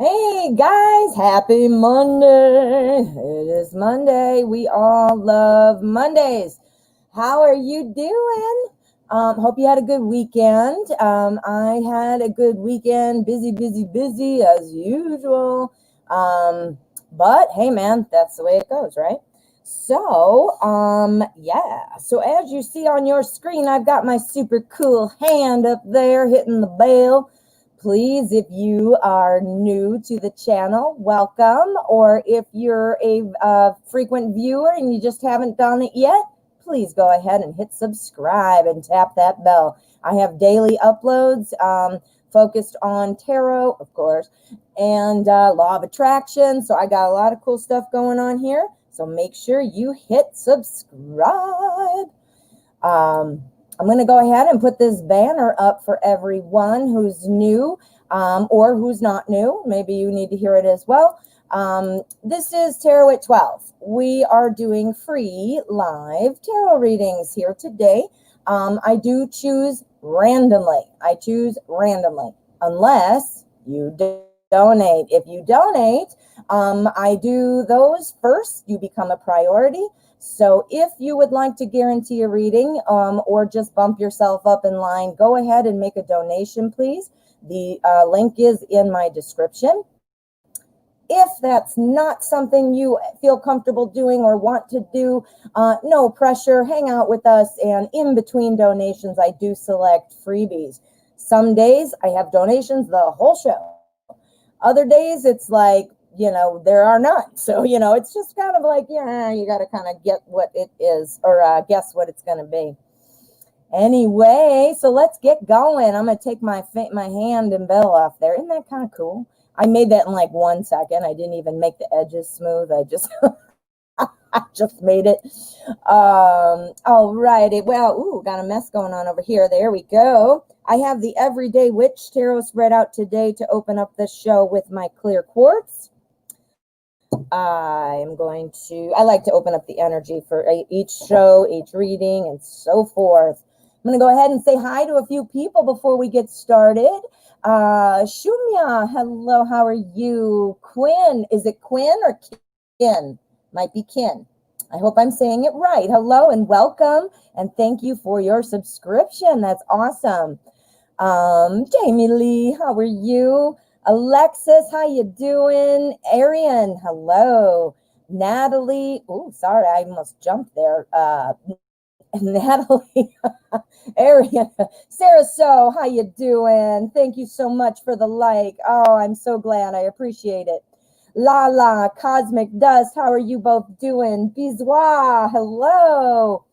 Hey guys, happy Monday. It is Monday. We all love Mondays. How are you doing? Hope you had a good weekend. I had a good weekend. Busy, busy, busy as usual. But hey man, that's the way it goes, right? Yeah. So as you see on your screen, I've got my super cool hand up there hitting the bell. Please, if you are new to the channel, welcome. Or if you're a frequent viewer and you just haven't done it yet, please go ahead and hit subscribe and tap that bell. I have daily uploads focused on tarot, of course, and law of attraction. So I got a lot of cool stuff going on here. So make sure you hit subscribe. I'm going to go ahead and put this banner up for everyone who's new or who's not new. Maybe you need to hear it as well. This is Tarot at 12. We are doing free live tarot readings here today. I do choose randomly. I choose randomly unless you donate. If you donate, I do those first. You become a priority. So if you would like to guarantee a reading or just bump yourself up in line, go ahead and make a donation, please. The link is in my description. If that's not something you feel comfortable doing or want to do, no pressure, hang out with us. And in between donations, I do select freebies. Some days I have donations the whole show. Other days it's like, there are none. So, it's just kind of like, you got to kind of get what it is or guess what it's going to be. Anyway, so let's get going. I'm going to take my hand and bell off there. Isn't that kind of cool? I made that in like 1 second. I didn't even make the edges smooth. I just I just made it. All righty. Well, got a mess going on over here. There we go. I have the Everyday Witch Tarot spread out today to open up this show with my clear quartz. I like to open up the energy for each show, each reading, and so forth. I'm going to go ahead and say hi to a few people before we get started. Shumya, hello, how are you? Quinn, is it Quinn or Kin? Might be Kin. I hope I'm saying it right. Hello and welcome, and thank you for your subscription. That's awesome. Jamie Lee, how are you? Alexis, how you doing? Arian, hello. Natalie, sorry, I almost jumped there. Natalie, Arian, Sarah So, how you doing? Thank you so much for the like. Oh, I'm so glad. I appreciate it. Lala, Cosmic Dust, how are you both doing? Bizwa, hello.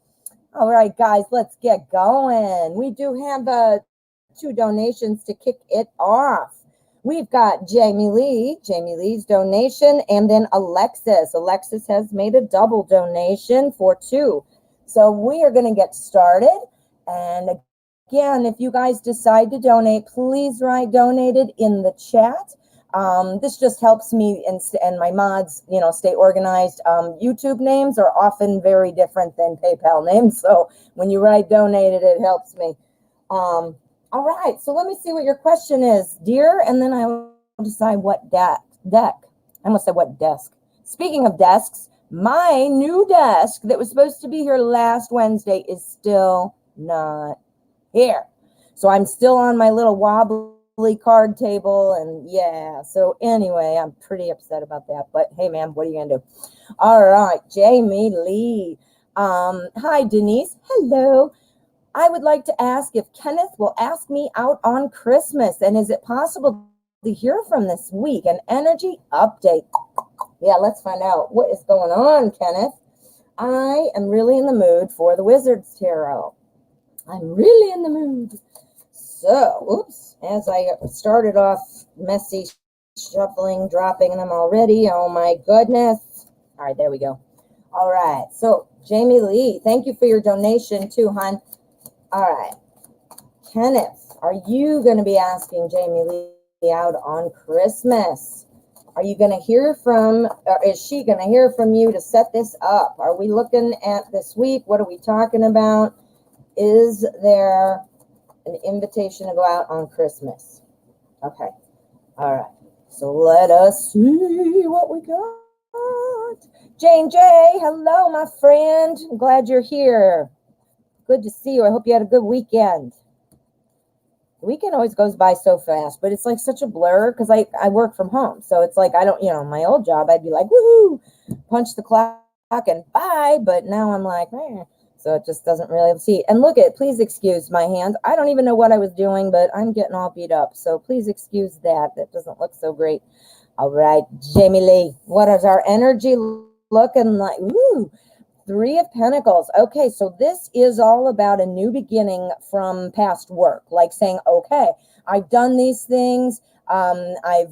All right, guys, let's get going. We do have 2 donations to kick it off. We've got Jamie Lee's donation, and then Alexis. Alexis has made a double donation for 2. So we are going to get started. And again, if you guys decide to donate, please write donated in the chat. This just helps me and my mods, stay organized. YouTube names are often very different than PayPal names. So when you write donated, it helps me. All right. So let me see what your question is, dear. And then I will decide what deck. I almost said what desk. Speaking of desks, my new desk that was supposed to be here last Wednesday is still not here. So I'm still on my little wobbly card table, and so anyway, I'm pretty upset about that, but hey man, what are you gonna do? All right, Jamie Lee. Hi Denise, hello. I would like to ask if Kenneth will ask me out on Christmas, and is it possible to hear from this week? An energy update. Yeah, let's find out what is going on, Kenneth. I am really in the mood for the Wizard's Tarot. I'm really in the mood. So, as I started off messy, shuffling, dropping them already. Oh my goodness. All right, there we go. All right, so Jamie Lee, thank you for your donation too, hon. All right, Kenneth, are you going to be asking Jamie Lee out on Christmas? Are you going to hear from, or is she going to hear from you to set this up? Are we looking at this week? What are we talking about? Is there an invitation to go out on Christmas? Okay. All right. So let us see what we got. Jane J, hello, my friend. I'm glad you're here. Good to see you. I hope you had a good weekend. The weekend always goes by so fast, but it's like such a blur because I work from home. So it's like I don't, my old job, I'd be like, woohoo, punch the clock and bye. But now I'm like, eh. So it just doesn't really see. And look at, please excuse my hands. I don't even know what I was doing, but I'm getting all beat up. So please excuse that. That doesn't look so great. All right, Jamie Lee, what is our energy looking like? Ooh, 3 of Pentacles. Okay, so this is all about a new beginning from past work, like saying, okay, I've done these things. I've,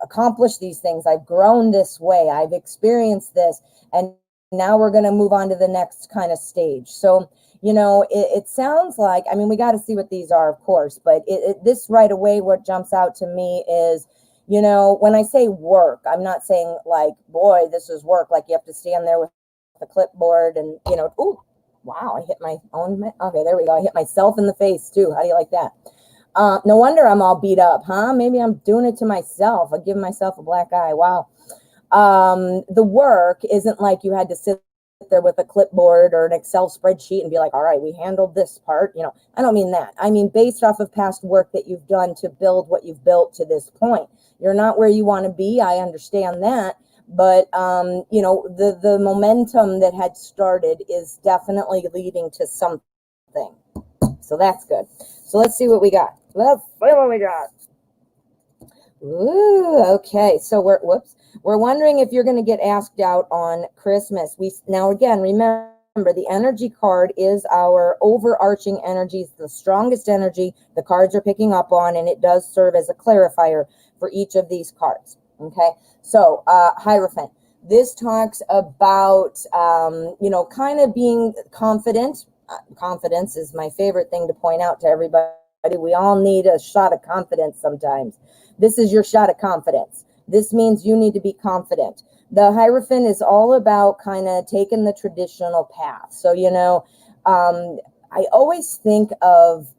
accomplished these things. I've grown this way. I've experienced this. And now we're going to move on to the next kind of stage. So, it sounds like, we got to see what these are, of course, but this right away, what jumps out to me is, when I say work, I'm not saying like, boy, this is work. Like you have to stand there with the clipboard and, ooh, wow, I hit my own. Okay, there we go. I hit myself in the face too. How do you like that? No wonder I'm all beat up, huh? Maybe I'm doing it to myself. I give myself a black eye. Wow. The work isn't like you had to sit there with a clipboard or an Excel spreadsheet and be like, all right, we handled this part. I don't mean that. I mean, based off of past work that you've done to build what you've built to this point. You're not where you want to be. I understand that. But, the momentum that had started is definitely leading to something. So that's good. So let's see what we got. Ooh, okay. So we're wondering if you're going to get asked out on Christmas. Now again, remember the energy card is our overarching energy, the strongest energy the cards are picking up on, and it does serve as a clarifier for each of these cards. Okay. So, Hierophant, this talks about, kind of being confident. Confidence is my favorite thing to point out to everybody. We all need a shot of confidence sometimes. This is your shot of confidence. This means you need to be confident. The Hierophant is all about kind of taking the traditional path. So, I always think of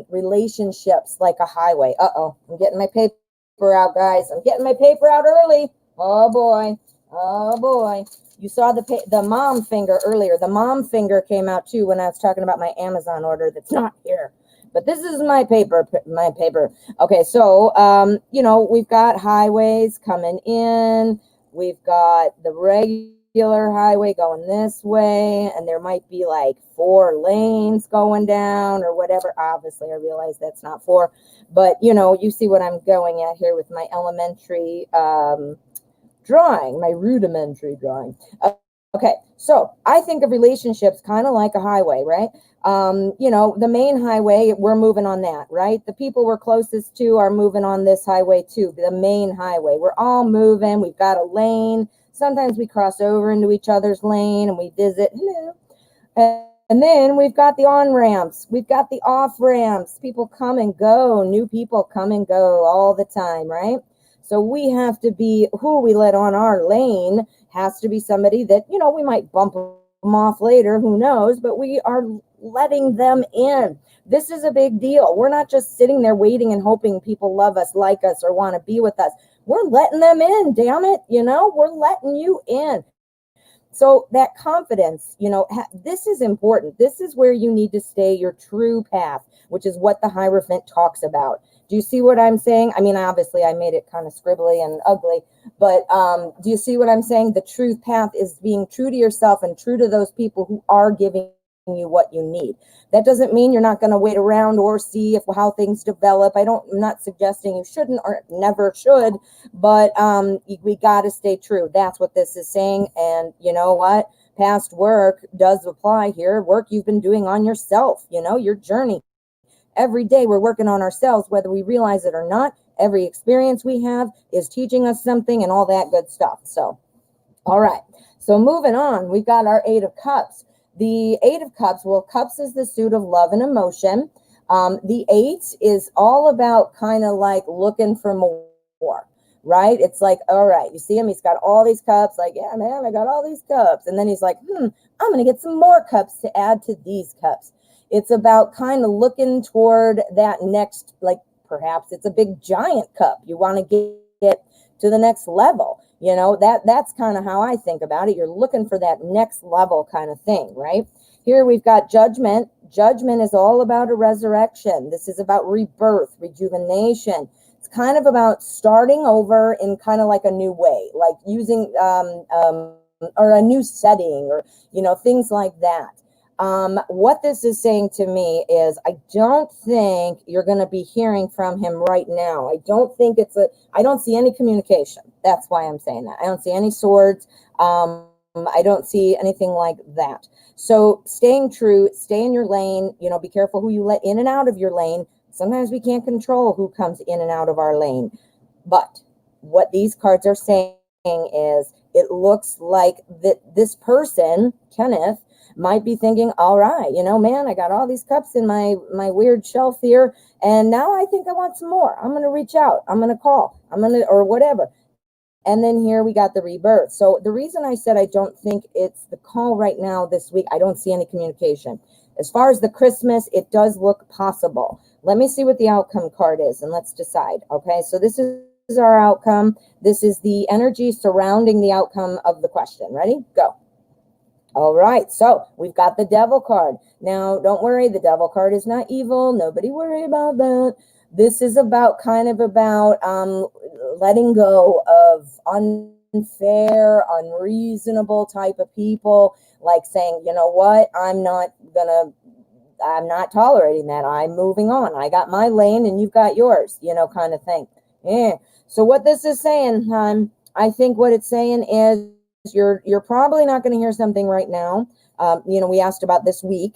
relationships like a highway. Uh-oh, I'm getting my paper out, guys. I'm getting my paper out early. Oh, boy. Oh, boy. You saw the mom finger earlier. The mom finger came out, too, when I was talking about my Amazon order that's not here. But this is my paper. Okay, so, we've got highways coming in. We've got the regular highway going this way. And there might be like 4 lanes going down or whatever. Obviously, I realize that's not 4. But, you see what I'm going at here with my elementary drawing, my rudimentary drawing. Okay, so I think of relationships kind of like a highway, right? The main highway, we're moving on that, right? The people we're closest to are moving on this highway too, the main highway. We're all moving. We've got a lane. Sometimes we cross over into each other's lane and we visit. Hello. And then we've got the on-ramps. We've got the off-ramps. People come and go. New people come and go all the time, right? So we have to be, who we let on our lane has to be somebody that, we might bump them off later, who knows, but we are letting them in. This is a big deal. We're not just sitting there waiting and hoping people love us, like us, or want to be with us. We're letting them in, damn it. We're letting you in. So that confidence, this is important. This is where you need to stay your true path, which is what the Hierophant talks about. Do you see what I'm saying? Obviously I made it kind of scribbly and ugly, but do you see what I'm saying? The truth path is being true to yourself and true to those people who are giving you what you need. That doesn't mean you're not going to wait around or see how things develop. I'm not suggesting you shouldn't or never should, but we got to stay true. That's what this is saying. And you know what? Past work does apply here. Work you've been doing on yourself, your journey. Every day we're working on ourselves, whether we realize it or not. Every experience we have is teaching us something and all that good stuff. So, all right. So moving on, we've got our 8 of Cups. The 8 of Cups, well, Cups is the suit of love and emotion. The 8 is all about kind of like looking for more, right? It's like, all right, you see him, he's got all these cups, like, yeah, man, I got all these cups. And then he's like, I'm going to get some more cups to add to these cups. It's about kind of looking toward that next, like, Perhaps it's a big giant cup. You want to get to the next level. You know, that's kind of how I think about it. You're looking for that next level kind of thing, right? Here we've got judgment. Judgment is all about a resurrection. This is about rebirth, rejuvenation. It's kind of about starting over in kind of like a new way, like using or a new setting, or, you know, things like that. What this is saying to me is, I don't think you're going to be hearing from him right now. I don't see any communication. That's why I'm saying that. I don't see any swords. I don't see anything like that. So staying true, stay in your lane, you know, be careful who you let in and out of your lane. Sometimes we can't control who comes in and out of our lane. But what these cards are saying is, it looks like that this person, Kenneth, might be thinking, all right, you know, man, I got all these cups in my weird shelf here, and now I think I want some more. I'm going to reach out. I'm going to call. or whatever. And then here we got the rebirth. So the reason I said I don't think it's the call right now this week, I don't see any communication. As far as the Christmas, it does look possible. Let me see what the outcome card is, and let's decide. Okay, so this is our outcome. This is the energy surrounding the outcome of the question. Ready? Go. All right, so we've got the devil card. Now, don't worry, the devil card is not evil. Nobody worry about that. This is about letting go of unfair, unreasonable type of people, like saying, you know what, I'm not tolerating that. I'm moving on. I got my lane and you've got yours, you know, kind of thing. Yeah. So what this is saying, I think what it's saying is, you're probably not going to hear something right now. You know, we asked about this week.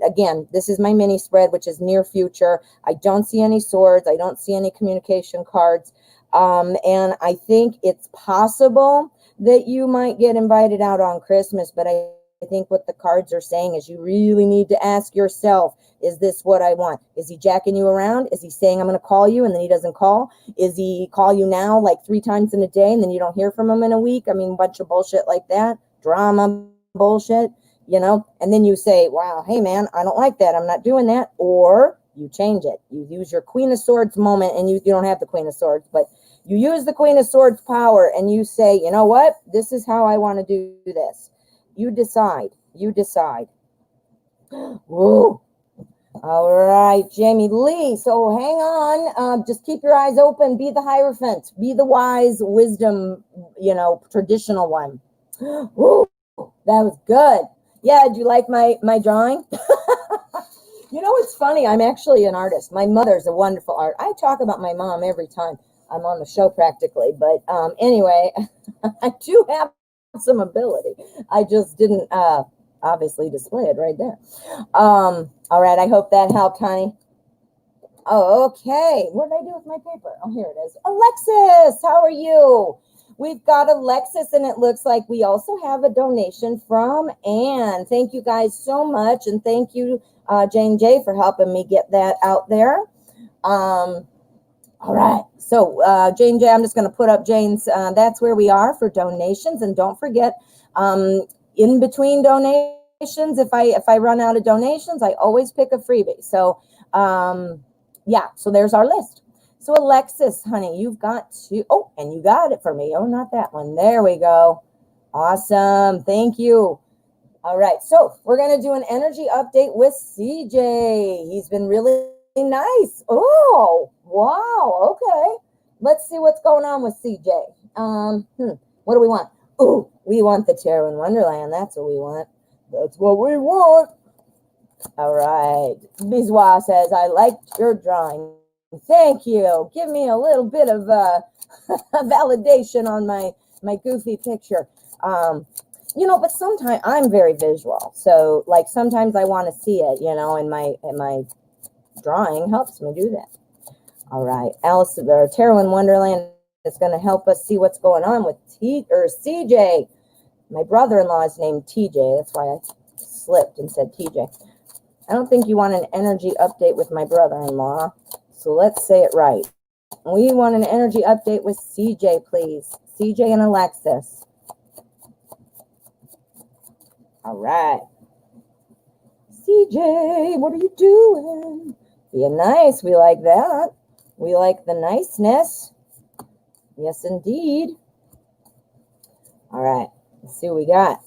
Again, this is my mini spread, which is near future. I don't see any swords. I don't see any communication cards. And I think it's possible that you might get invited out on Christmas, but I think what the cards are saying is, you really need to ask yourself, is this what I want? Is he jacking you around? Is he saying, I'm going to call you, and then he doesn't call? Is he call you now like 3 times in a day, and then you don't hear from him in a week? I mean, a bunch of bullshit like that. Drama bullshit, you know? And then you say, wow, hey man, I don't like that. I'm not doing that. Or you change it. You use your Queen of Swords moment, and you don't have the Queen of Swords, but you use the Queen of Swords power, and you say, you know what? This is how I want to do this. You decide. You decide. Woo. All right, Jamie Lee. So hang on. Just keep your eyes open. Be the Hierophant. Be the wise wisdom, you know, traditional one. Woo. That was good. Yeah, do you like my drawing? You know, it's funny. I'm actually an artist. My mother's a wonderful art. I talk about my mom every time I'm on the show practically. But anyway, I do have some ability. I just didn't obviously display it right there. All right, I hope that helped, honey. Oh, okay. What did I do with my paper? Oh, here it is. Alexis, how are you? We've got Alexis, and it looks like we also have a donation from Anne. Thank you guys so much, and thank you, Jane J, for helping me get that out there. All right, so Jane J, I'm just going to put up Jane's, that's where we are for donations. And don't forget, in between donations, if I run out of donations, I always pick a freebie. So yeah, so there's our list. So Alexis, honey, you've got oh, and you got it for me. Oh, not that one. There we go. Awesome. Thank you. All right, so we're going to do an energy update with CJ. He's been really nice. Oh, wow. Okay. Let's see what's going on with CJ. What do we want? Ooh, we want the Tarot in Wonderland. That's what we want. That's what we want. All right. Biswa says, I liked your drawing. Thank you. Give me a little bit of validation on my goofy picture. You know, but sometimes I'm very visual. So like sometimes I want to see it, you know, and my drawing helps me do that. All right. Alice, or Tarot in Wonderland is going to help us see what's going on with CJ. My brother-in-law is named TJ. That's why I slipped and said TJ. I don't think you want an energy update with my brother-in-law. So let's say it right. We want an energy update with CJ, please. CJ and Alexis. All right. CJ, what are you doing? Being nice. We like that. We like the niceness. Yes, indeed. All right. Let's see what we got.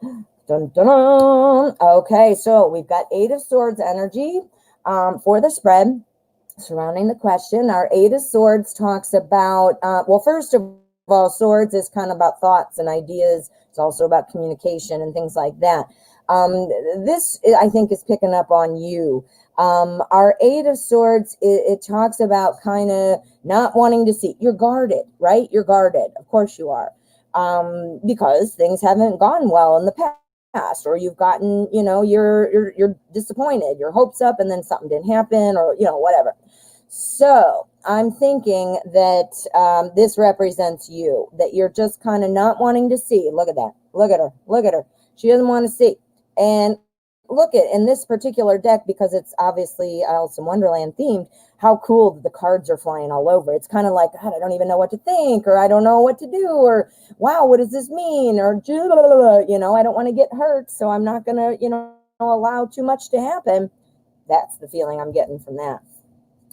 Dun, dun, dun. Okay, so we've got 8 of Swords energy for the spread surrounding the question. Our 8 of Swords talks about, well, first of all, Swords is kind of about thoughts and ideas. It's also about communication and things like that. This, I think, is picking up on you. Our 8 of Swords, it talks about kind of not wanting to see. You're guarded, right? You're guarded. Of course you are. Because things haven't gone well in the past, or you've gotten, you're disappointed, your hopes up, and then something didn't happen, or, whatever. So I'm thinking that this represents you, that you're just kind of not wanting to see. Look at that. Look at her. Look at her. She doesn't want to see. And look at, in this particular deck, because it's obviously Alice in Wonderland themed, how cool that the cards are flying all over. It's kind of like, God, I don't even know what to think, or I don't know what to do, or wow, what does this mean? Or, I don't want to get hurt, so I'm not going to, allow too much to happen. That's the feeling I'm getting from that.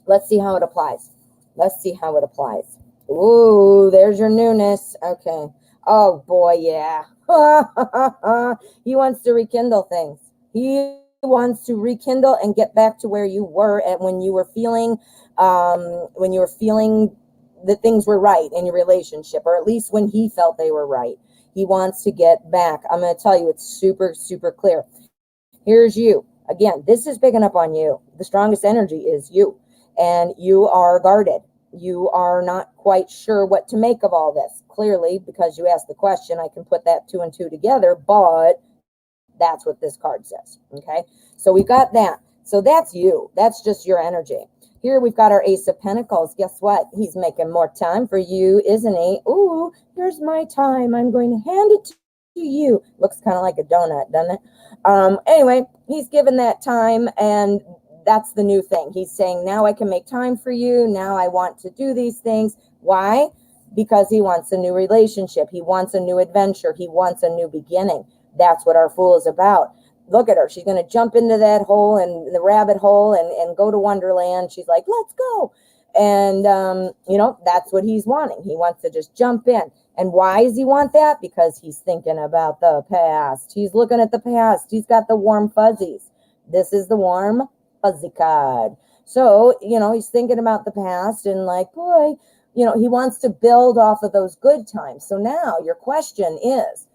Let's see how it applies. Let's see how it applies. Ooh, there's your newness. Okay. Oh, boy, yeah. He wants to rekindle things. He wants to rekindle and get back to where you were at when you were feeling that things were right in your relationship, or at least when he felt they were right. He wants to get back. I'm going to tell you, it's super, super clear. Here's you. Again, this is picking up on you. The strongest energy is you, and you are guarded. You are not quite sure what to make of all this. Clearly, because you asked the question, I can put that 2 and 2 together, but that's what this card says. Okay, so we've got that. So that's you. That's just your energy. Here we've got our Ace of Pentacles. Guess what? He's making more time for you, isn't he? Ooh, here's my time. I'm going to hand it to you. Looks kind of like a donut, doesn't it? Anyway, he's given that time, and that's the new thing. He's saying, now I can make time for you. Now I want to do these things. Why? Because he wants a new relationship. He wants a new adventure. He wants a new beginning. That's what our Fool is about. Look at her. She's going to jump into that hole, and the rabbit hole, and go to Wonderland. She's like, let's go. And, that's what he's wanting. He wants to just jump in. And why does he want that? Because he's thinking about the past. He's looking at the past. He's got the warm fuzzies. This is the warm fuzzy card. So, he's thinking about the past, and like, boy, he wants to build off of those good times. So now your question is,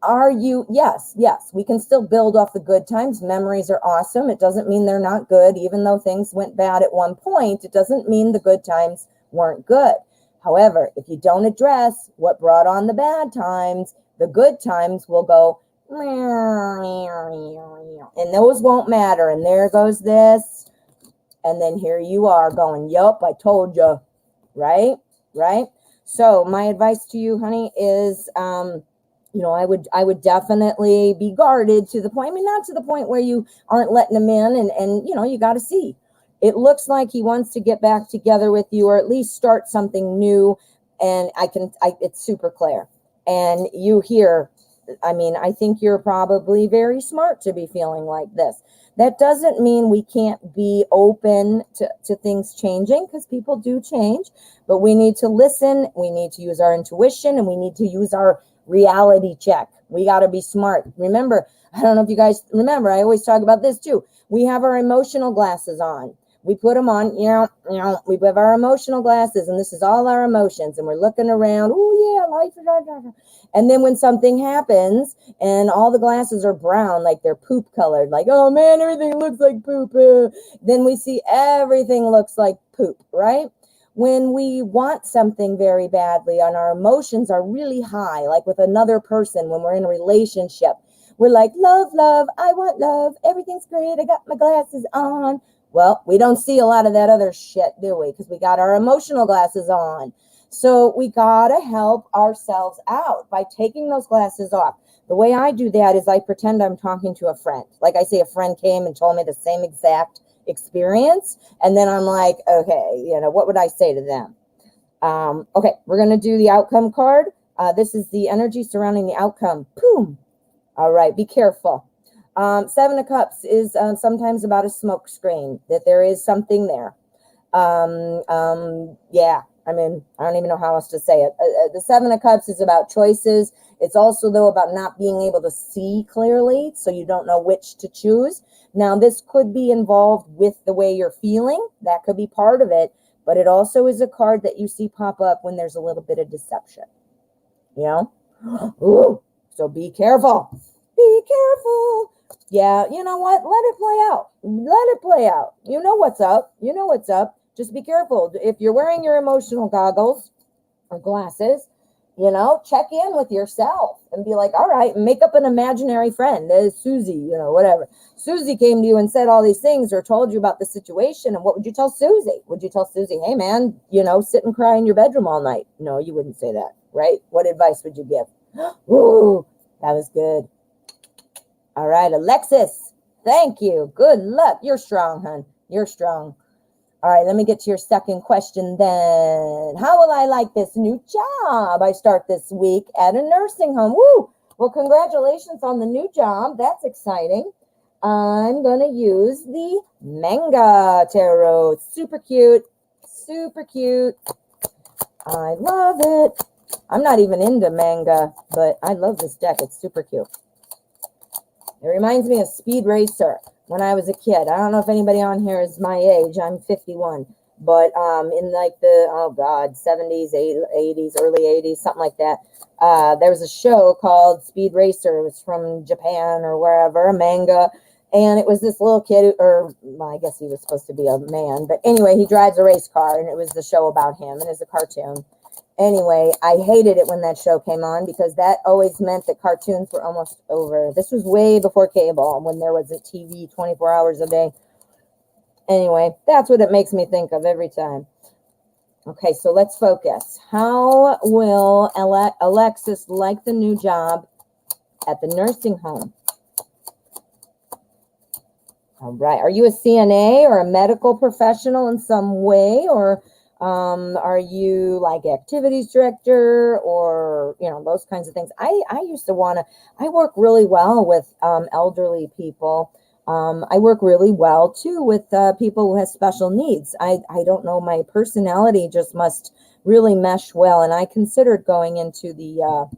are you, yes, we can still build off the good times. Memories are awesome. It doesn't mean they're not good. Even though things went bad at one point, it doesn't mean the good times weren't good. However, if you don't address what brought on the bad times, the good times will go, and those won't matter. And there goes this. And then here you are going, yup, I told you. Right? So my advice to you, honey, is, I would definitely be guarded to the point. I mean, not to the point where you aren't letting him in, and you got to see. It looks like he wants to get back together with you, or at least start something new. And it's super clear. And you here, I think you're probably very smart to be feeling like this. That doesn't mean we can't be open to things changing, because people do change, but we need to listen. We need to use our intuition, and we need to use our reality check. We got to be smart. Remember, I don't know if you guys remember, I always talk about this too. We have our emotional glasses on. We put them on, we have our emotional glasses, and this is all our emotions, and we're looking around. Oh yeah, life is. And then when something happens and all the glasses are brown, like they're poop colored, like, oh man, everything looks like poop. Then we see everything looks like poop, right? When we want something very badly and our emotions are really high, like with another person, when we're in a relationship, we're like, love, I want love. Everything's great. I got my glasses on. Well, we don't see a lot of that other shit, do we? Because we got our emotional glasses on. So we got to help ourselves out by taking those glasses off. The way I do that is I pretend I'm talking to a friend. Like I say, a friend came and told me the same exact experience. And then I'm like, okay, what would I say to them? Okay, we're going to do the outcome card. This is the energy surrounding the outcome. Boom. All right, be careful. 7 of Cups is sometimes about a smoke screen, that there is something there. Yeah, I mean, I don't even know how else to say it. The Seven of Cups is about choices. It's also, though, about not being able to see clearly, so you don't know which to choose. Now, this could be involved with the way you're feeling. That could be part of it, but it also is a card that you see pop up when there's a little bit of deception, you know? Ooh, so be careful. Be careful. Yeah, you know what? Let it play out. Let it play out. You know what's up. You know what's up. Just be careful. If you're wearing your emotional goggles or glasses, you know, check in with yourself and be like, all right, make up an imaginary friend. There's Susie, you know, whatever. Susie came to you and said all these things or told you about the situation. And what would you tell Susie? Would you tell Susie, hey, man, you know, sit and cry in your bedroom all night? No, you wouldn't say that, right? What advice would you give? Ooh, that was good. All right, Alexis, thank you. Good luck. You're strong, hon. You're strong. All right, let me get to your second question then. How will I like this new job I start this week at a nursing home? Woo! Well, congratulations on the new job. That's exciting. I'm going to use the Manga Tarot. Super cute. Super cute. I love it. I'm not even into manga, but I love this deck. It's super cute. It reminds me of Speed Racer when I was a kid. I don't know if anybody on here is my age. I'm 51. But in like the, 70s, 80s, early 80s, something like that, there was a show called Speed Racer. It was from Japan or wherever, a manga. And it was this little kid, or well, I guess he was supposed to be a man. But anyway, he drives a race car, and it was the show about him, and it's a cartoon. Anyway, I hated it when that show came on because that always meant that cartoons were almost over. This was way before cable, when there was a TV 24 hours a day. Anyway, that's what it makes me think of every time. Okay, so let's focus. How will Alexis like the new job at the nursing home? All right. Are you a CNA or a medical professional in some way, or are you like activities director, or you know, those kinds of things? I used to want to. I work really well with elderly people. I work really well too with people who have special needs. I don't know, my personality just must really mesh well, and I considered going into the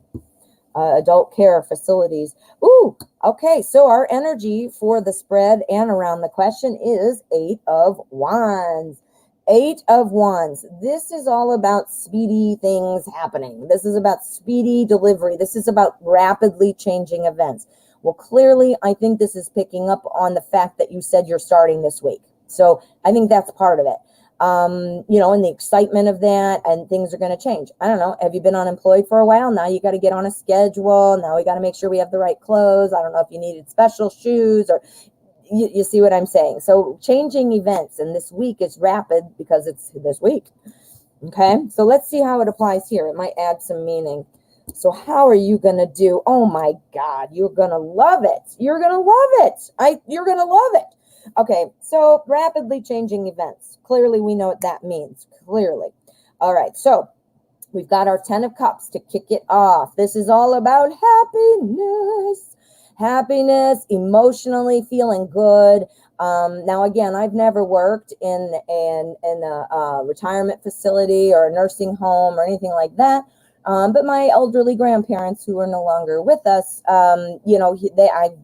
adult care facilities. Ooh, okay. So our energy for the spread and around the question is 8 of Wands. 8 of Wands. This is all about speedy things happening. This is about speedy delivery. This is about rapidly changing events. Well, clearly, I think this is picking up on the fact that you said you're starting this week. So I think that's part of it. You know, and the excitement of that, and things are going to change. I don't know. Have you been unemployed for a while? Now you got to get on a schedule. Now we got to make sure we have the right clothes. I don't know if you needed special shoes, or you see what I'm saying? So changing events, and this week is rapid because it's this week. Okay. So let's see how it applies here. It might add some meaning. So how are you going to do? Oh my God, you're going to love it. You're going to love it. You're going to love it. Okay, so rapidly changing events. Clearly, we know what that means. Clearly. All right, so we've got our 10 of Cups to kick it off. This is all about happiness. Happiness, emotionally feeling good. Now, again, I've never worked in a retirement facility or a nursing home or anything like that. But my elderly grandparents who are no longer with us, you know,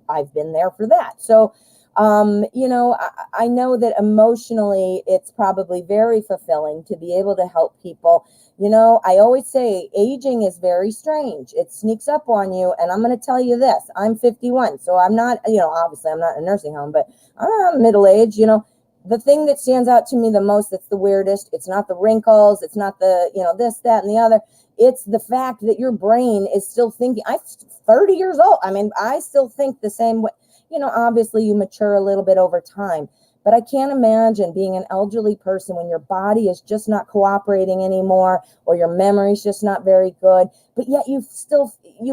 I've been there for that. So, you know, I know that emotionally it's probably very fulfilling to be able to help people. You know, I always say aging is very strange. It sneaks up on you. And I'm going to tell you this, I'm 51. So I'm not, you know, obviously I'm not in a nursing home, but I'm middle age. You know, the thing that stands out to me the most, that's the weirdest, it's not the wrinkles, it's not the, you know, this, that, and the other. It's the fact that your brain is still thinking. I'm 30 years old. I mean, I still think the same way. You know, obviously you mature a little bit over time, but I can't imagine being an elderly person when your body is just not cooperating anymore, or your memory's just not very good, but yet you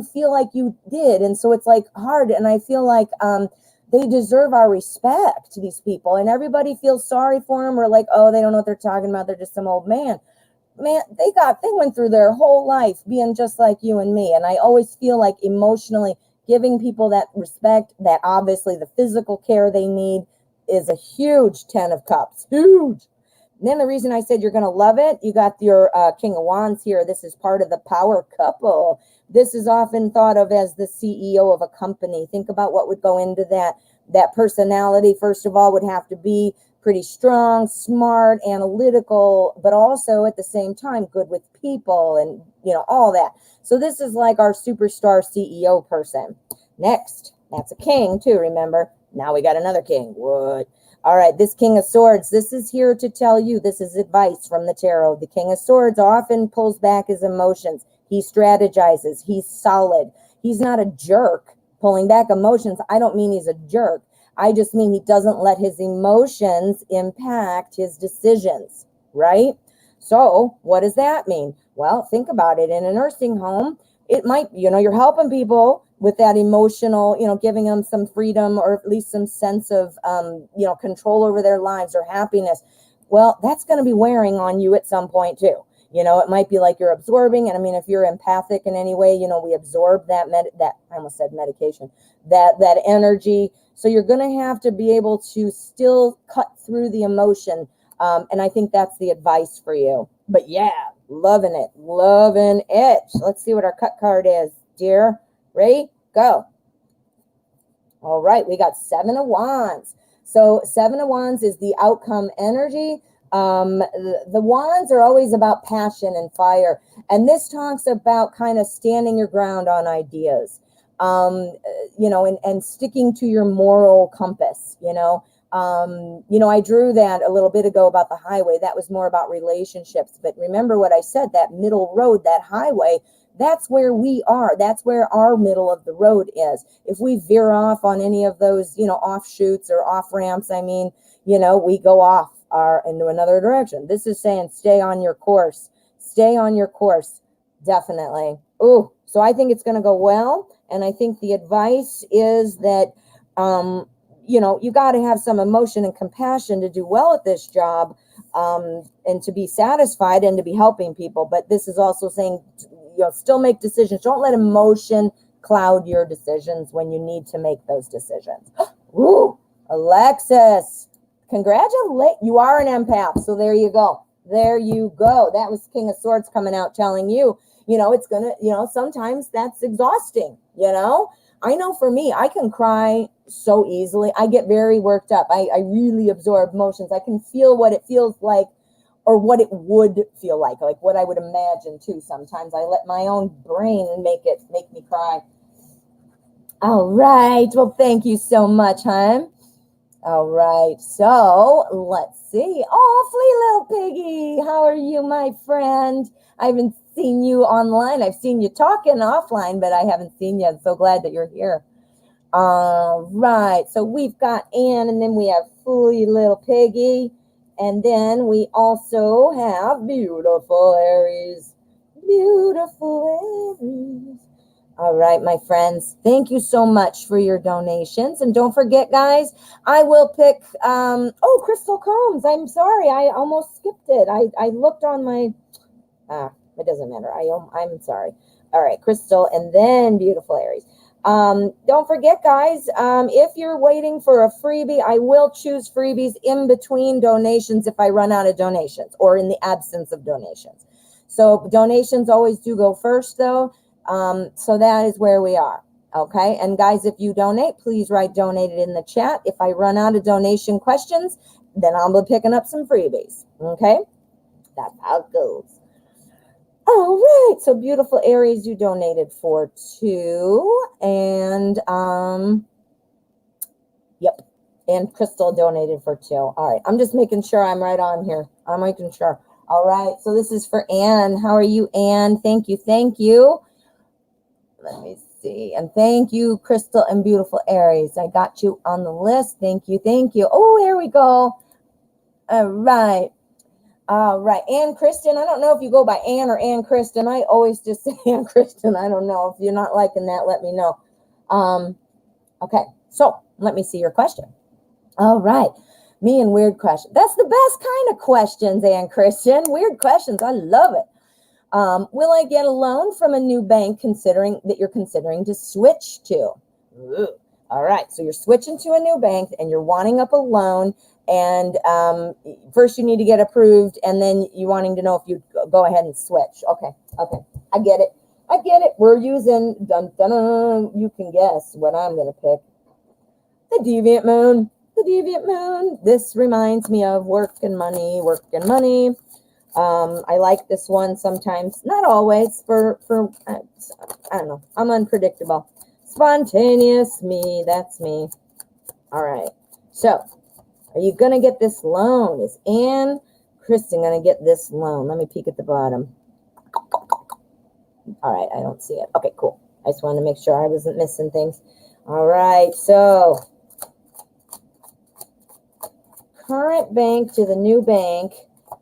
feel like you did. And so it's like hard. And I feel like, they deserve our respect, these people, and everybody feels sorry for them, or like, oh, they don't know what they're talking about. They're just some old man. Man, they went through their whole life being just like you and me. And I always feel like emotionally giving people that respect, that obviously the physical care they need, is a huge 10 of Cups. Huge. And then the reason I said you're going to love it, you got your King of Wands here. This is part of the power couple. This is often thought of as the CEO of a company. Think about what would go into that. That personality, first of all, would have to be pretty strong, smart, analytical, but also at the same time good with people and, you know, all that. So this is like our superstar CEO person. Next, that's a king too, remember? Now we got another king. What? All right, this King of Swords, this is here to tell you, this is advice from the tarot. The King of Swords often pulls back his emotions. He strategizes. He's solid. He's not a jerk pulling back emotions. I don't mean he's a jerk. I just mean he doesn't let his emotions impact his decisions, right? So what does that mean? Well, think about it. In a nursing home, it might, you know, you're helping people with that emotional, you know, giving them some freedom or at least some sense of, you know, control over their lives or happiness. Well, that's going to be wearing on you at some point too. You know, it might be like you're absorbing. And I mean, if you're empathic in any way, you know, we absorb that, I almost said medication, that energy. So you're going to have to be able to still cut through the emotion. And I think that's the advice for you. But yeah, loving it, loving it. Let's see what our cut card is, dear. Ready? Go. All right, we got 7 of Wands. So 7 of Wands is the outcome energy. The wands are always about passion and fire. And this talks about kind of standing your ground on ideas, you know, and sticking to your moral compass, you know. I drew that a little bit ago about the highway. That was more about relationships. But remember what I said, that middle road, that highway, that's where we are. That's where our middle of the road is. If we veer off on any of those, you know, offshoots or off ramps, I mean, you know, we go off into another direction. This is saying stay on your course. Stay on your course. Definitely. Ooh, so I think it's going to go well. And I think the advice is that, you know, you got to have some emotion and compassion to do well at this job, and to be satisfied and to be helping people. But this is also saying, you know, still make decisions. Don't let emotion cloud your decisions when you need to make those decisions. Ooh, Alexis, congratulate. You are an empath. So there you go. There you go. That was King of Swords coming out telling you, you know, it's going to, you know, sometimes that's exhausting, you know. I know for me, I can cry so easily. I get very worked up. I really absorb emotions. I can feel what it feels like or what it would feel like what I would imagine too. Sometimes I let my own brain make me cry. All right. Well, thank you so much, hon. All right. So let's see. Oh, Flea Little Piggy. How are you, my friend? I haven't seen you online. I've seen you talking offline, but I haven't seen you. I'm so glad that you're here. All right. So we've got Anne, and then we have Flea Little Piggy. And then we also have beautiful Aries. Beautiful Aries. All right, my friends. Thank you so much for your donations. And don't forget, guys, I will pick, Crystal Combs. I'm sorry. I almost skipped it. I looked on my, it doesn't matter. I'm sorry. All right, Crystal, and then beautiful Aries. Don't forget, guys, if you're waiting for a freebie, I will choose freebies in between donations if I run out of donations or in the absence of donations. So donations always do go first, though. So that is where we are. Okay. And guys, if you donate, please write donated in the chat. If I run out of donation questions, then I'll be picking up some freebies. Okay. That's how it goes. All right. So beautiful Aries, you donated for 2. And, yep. And Crystal donated for 2. All right. I'm just making sure I'm right on here. I'm making sure. All right. So this is for Anne. How are you, Anne? Thank you. Thank you. Let me see. And thank you, Crystal and beautiful Aries. I got you on the list. Thank you. Thank you. Oh, here we go. All right. All right. Ann Kristen. I don't know if you go by Ann or Ann Kristen. I always just say Ann Kristen. I don't know. If you're not liking that, let me know. Okay. So let me see your question. All right. Me and weird questions. That's the best kind of questions, Ann Kristen. Weird questions. I love it. Will I get a loan from a new bank considering that you're considering to switch to? Ooh. All right, so you're switching to a new bank and you're wanting up a loan, and first you need to get approved, and then you wanting to know if you go ahead and switch. Okay, I get it. We're using, dun, dun, dun, you can guess what I'm going to pick. The deviant moon. This reminds me of work and money. I like this one sometimes, not always, for I don't know. I'm unpredictable. Spontaneous me, that's me. All right. So, are you going to get this loan? Is Ann Kristen going to get this loan? Let me peek at the bottom. All right, I don't see it. Okay, cool. I just wanted to make sure I wasn't missing things. All right, so current bank to the new bank.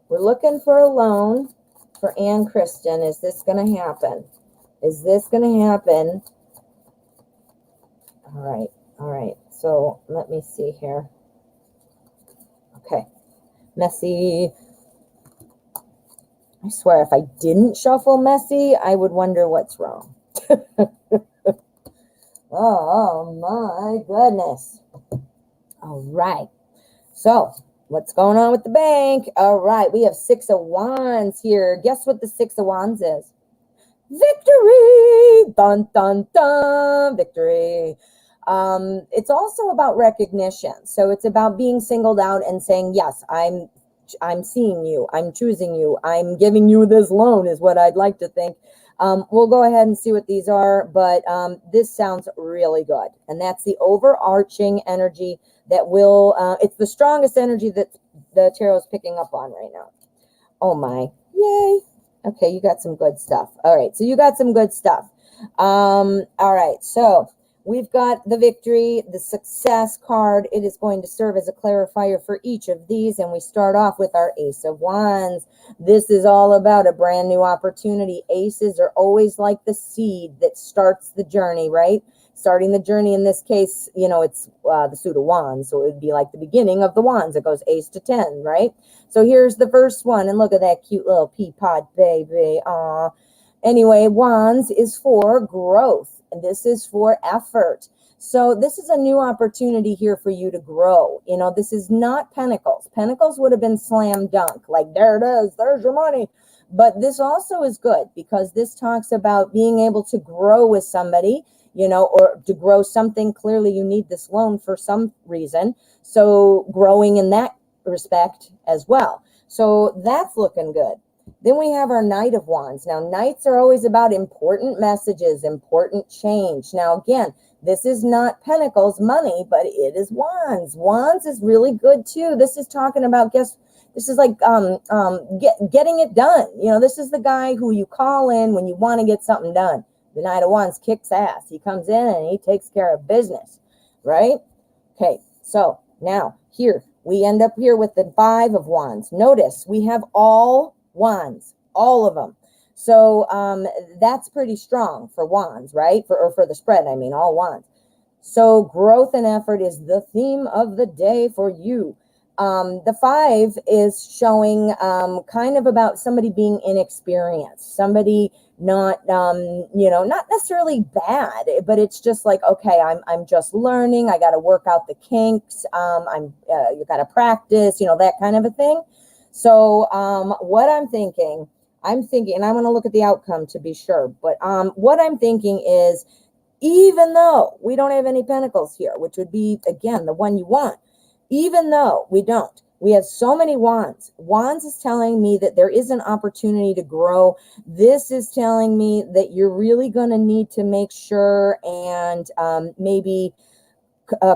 We're looking for a loan for Ann Kristen. Is this going to happen? All right. So let me see here. Okay. Messy. I swear, if I didn't shuffle messy, I would wonder what's wrong. Oh my goodness. All right. So what's going on with the bank? All right. We have 6 of Wands here. Guess what the 6 of Wands is? Victory. Dun, dun, dun. Victory. It's also about recognition. So it's about being singled out and saying, yes, I'm seeing you. I'm choosing you. I'm giving you this loan is what I'd like to think. We'll go ahead and see what these are, but this sounds really good. And that's the overarching energy that will, it's the strongest energy that the tarot is picking up on right now. Oh my, yay. Okay, you got some good stuff. All right, so you got some good stuff. All right, so we've got the victory, the success card. It is going to serve as a clarifier for each of these. And we start off with our Ace of Wands. This is all about a brand new opportunity. Aces are always like the seed that starts the journey, right? Starting the journey in this case, you know, it's the suit of wands. So it would be like the beginning of the wands. It goes ace to 10, right? So here's the first one. And look at that cute little pea pod baby. Aw. Anyway, wands is for growth. And this is for effort. So this is a new opportunity here for you to grow. You know, this is not pentacles. Pentacles would have been slam dunk. Like, there it is. There's your money. But this also is good because this talks about being able to grow with somebody, you know, or to grow something. Clearly, you need this loan for some reason. So growing in that respect as well. So that's looking good. Then we have our Knight of Wands. Now, Knights are always about important messages, important change. Now, again, this is not Pentacles, money, but it is Wands. Wands is really good too. This is talking about, this is like getting it done. You know, this is the guy who you call in when you want to get something done. The Knight of Wands kicks ass. He comes in and he takes care of business, right? Okay, so now here, we end up here with the 5 of Wands. Notice we have all wands, all of them. So that's pretty strong for wands, right? For the spread, I mean, all wands. So growth and effort is the theme of the day for you. The 5 is showing kind of about somebody being inexperienced, somebody not, you know, not necessarily bad, but it's just like, okay, I'm just learning. I got to work out the kinks. You got to practice, you know, that kind of a thing. So what I'm thinking, and I want to look at the outcome to be sure, but what I'm thinking is, even though we don't have any pentacles here, which would be, again, the one you want, even though we don't, we have so many wands. Wands is telling me that there is an opportunity to grow. This is telling me that you're really going to need to make sure and maybe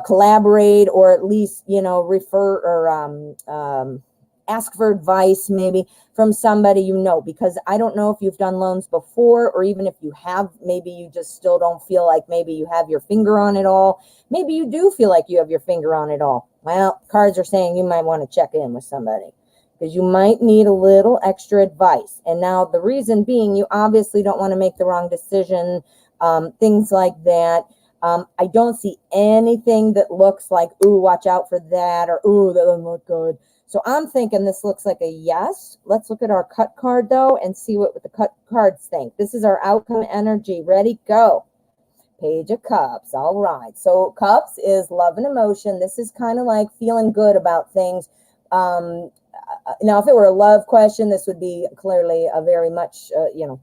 collaborate, or at least, you know, refer or ask for advice maybe from somebody you know, because I don't know if you've done loans before, or even if you have, maybe you just still don't feel like maybe you have your finger on it all. Maybe you do feel like you have your finger on it all. Well, cards are saying you might want to check in with somebody because you might need a little extra advice. And now the reason being, you obviously don't want to make the wrong decision, things like that. I don't see anything that looks like, ooh, watch out for that, or ooh, that doesn't look good. So I'm thinking this looks like a yes. Let's look at our cut card, though, and see what the cut cards think. This is our outcome energy. Ready? Go. Page of Cups. All right. So Cups is love and emotion. This is kind of like feeling good about things. Now, if it were a love question, this would be clearly a very much,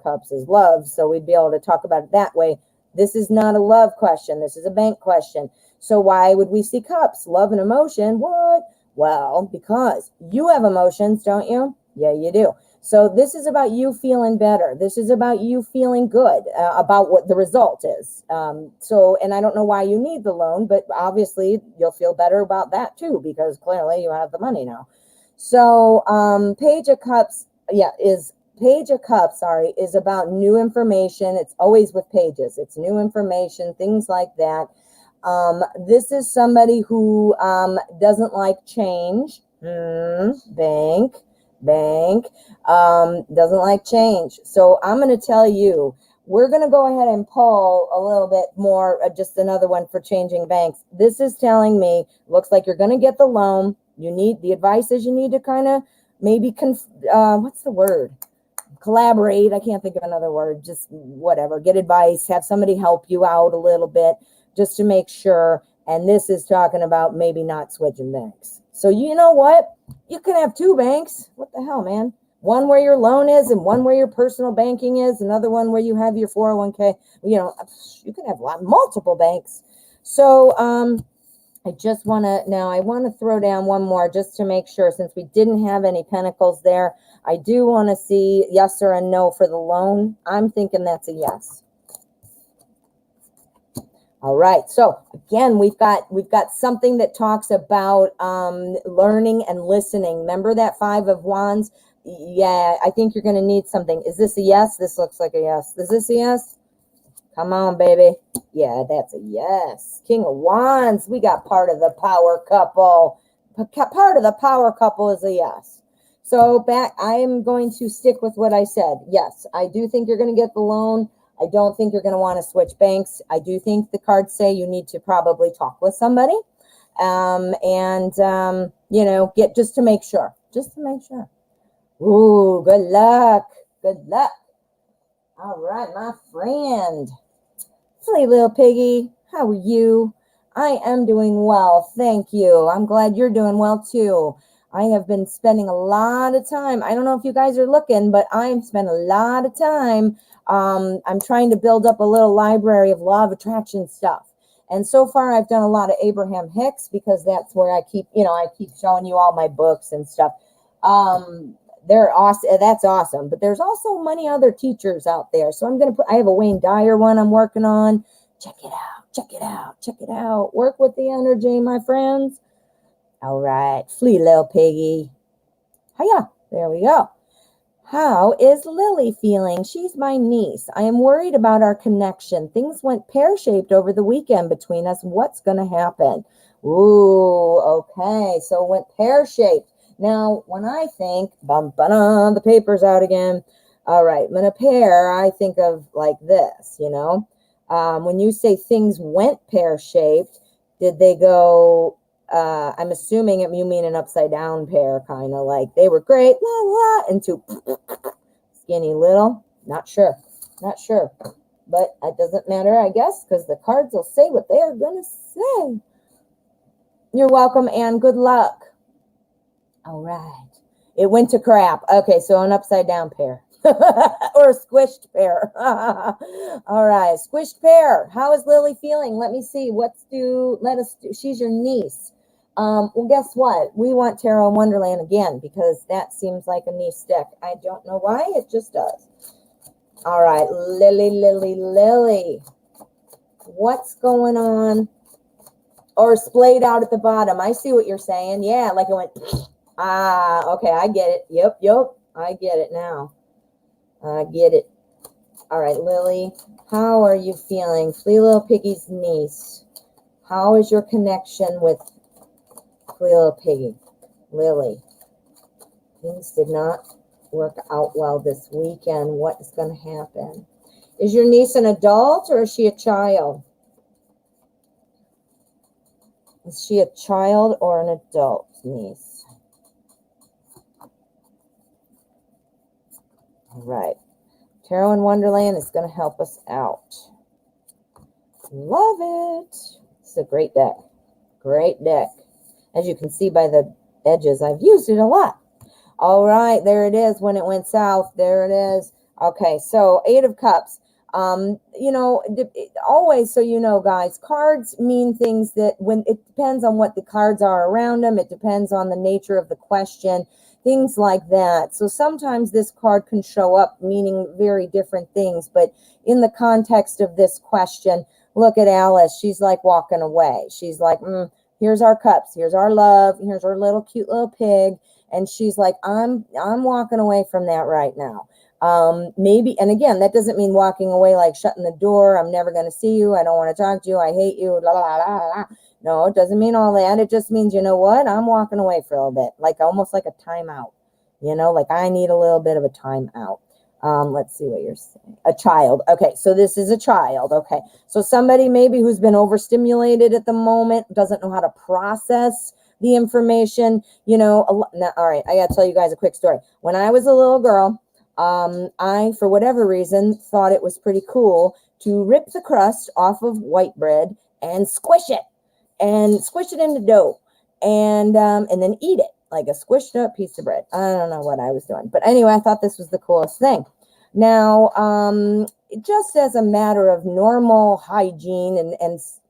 Cups is love. So we'd be able to talk about it that way. This is not a love question. This is a bank question. So why would we see Cups? Love and emotion. What? Well, because you have emotions, don't you? Yeah, you do. So this is about you feeling better. This is about you feeling good about what the result is. And I don't know why you need the loan, but obviously you'll feel better about that too, because clearly you have the money now. So Page of Cups, is about new information. It's always with pages. It's new information, things like that. This is somebody who doesn't like change. Bank, doesn't like change. So I'm going to tell you, we're going to go ahead and pull a little bit more, just another one for changing banks. This is telling me, looks like you're going to get the loan. The advice is you need to kind of maybe, what's the word? Collaborate. I can't think of another word. Just whatever. Get advice. Have somebody help you out a little bit just to make sure. And this is talking about maybe not switching banks. So you know what? You can have two banks. What the hell, man? One where your loan is and one where your personal banking is. Another one where you have your 401k. You can have multiple banks. So I want to throw down one more just to make sure, since we didn't have any pentacles there. I do want to see yes or a no for the loan. I'm thinking that's a yes. All right. So again, we've got something that talks about learning and listening. Remember that 5 of Wands? Yeah, I think you're going to need something. Is this a yes? This looks like a yes. Is this a yes? Come on, baby. Yeah, that's a yes. King of Wands. We got part of the power couple. Part of the power couple is a yes. So I am going to stick with what I said. Yes, I do think you're going to get the loan. I don't think you're going to want to switch banks. I do think the cards say you need to probably talk with somebody. Get just to make sure. Just to make sure. Ooh, good luck. Good luck. All right, my friend. Hey, little piggy. How are you? I am doing well. Thank you. I'm glad you're doing well too. I have been spending a lot of time. I don't know if you guys are looking, but I'm spending a lot of time. I'm trying to build up a little library of law of attraction stuff. And so far I've done a lot of Abraham Hicks because that's where I keep showing you all my books and stuff. They're awesome. That's awesome. But there's also many other teachers out there. So I have a Wayne Dyer one I'm working on. Check it out. Check it out. Check it out. Work with the energy, my friends. All right. Flee, little piggy. Hiya. There we go. How is Lily feeling? She's my niece. I am worried about our connection. Things went pear-shaped over the weekend between us. What's going to happen? Ooh, okay. So it went pear-shaped. Now, when I think, the paper's out again. All right, when a pair, I think of like this, when you say things went pear-shaped, did they go, I'm assuming you mean an upside down pair, kind of like they were great, la la, into skinny little. Not sure. But it doesn't matter, I guess, because the cards will say what they are going to say. You're welcome, and good luck. All right. It went to crap. Okay, so an upside down pair. Or a squished pair. All right, squished pair. How is Lily feeling? Let me see. She's your niece. Well, guess what? We want Tarot in Wonderland again because that seems like a niece deck. I don't know why. It just does. All right, Lily. What's going on? Or splayed out at the bottom. I see what you're saying. Yeah, like it went... okay, I get it. Yep, I get it now. I get it. All right, Lily, how are you feeling? Flea Little Piggy's niece. How is your connection with Flea Little Piggy? Lily, things did not work out well this weekend. What is going to happen? Is your niece an adult or is she a child? Is she a child or an adult niece? All right. Tarot in Wonderland is going to help us out. Love it. It's a great deck. Great deck. As you can see by the edges, I've used it a lot. All right, there it is when it went south. There it is. Okay, so 8 of Cups. Always, so you know, guys, cards mean things that when it depends on what the cards are around them, it depends on the nature of the question, things like that. So sometimes this card can show up meaning very different things, but in the context of this question, look at Alice. She's like walking away. She's like, here's our cups. Here's our love. Here's our little cute little pig. And she's like, I'm walking away from that right now. Maybe, and again, that doesn't mean walking away like shutting the door. I'm never going to see you. I don't want to talk to you. I hate you. La, la, la, la. No, it doesn't mean all that. It just means, you know what? I'm walking away for a little bit, like almost like a timeout, like I need a little bit of a timeout. Let's see what you're saying. A child. Okay, so this is a child. Okay, so somebody maybe who's been overstimulated at the moment, doesn't know how to process the information, all right, I gotta tell you guys a quick story. When I was a little girl, I, for whatever reason, thought it was pretty cool to rip the crust off of white bread and squish it into dough and then eat it like a squished up piece of bread. I don't know what I was doing, but anyway, I thought this was the coolest thing. Now, just as a matter of normal hygiene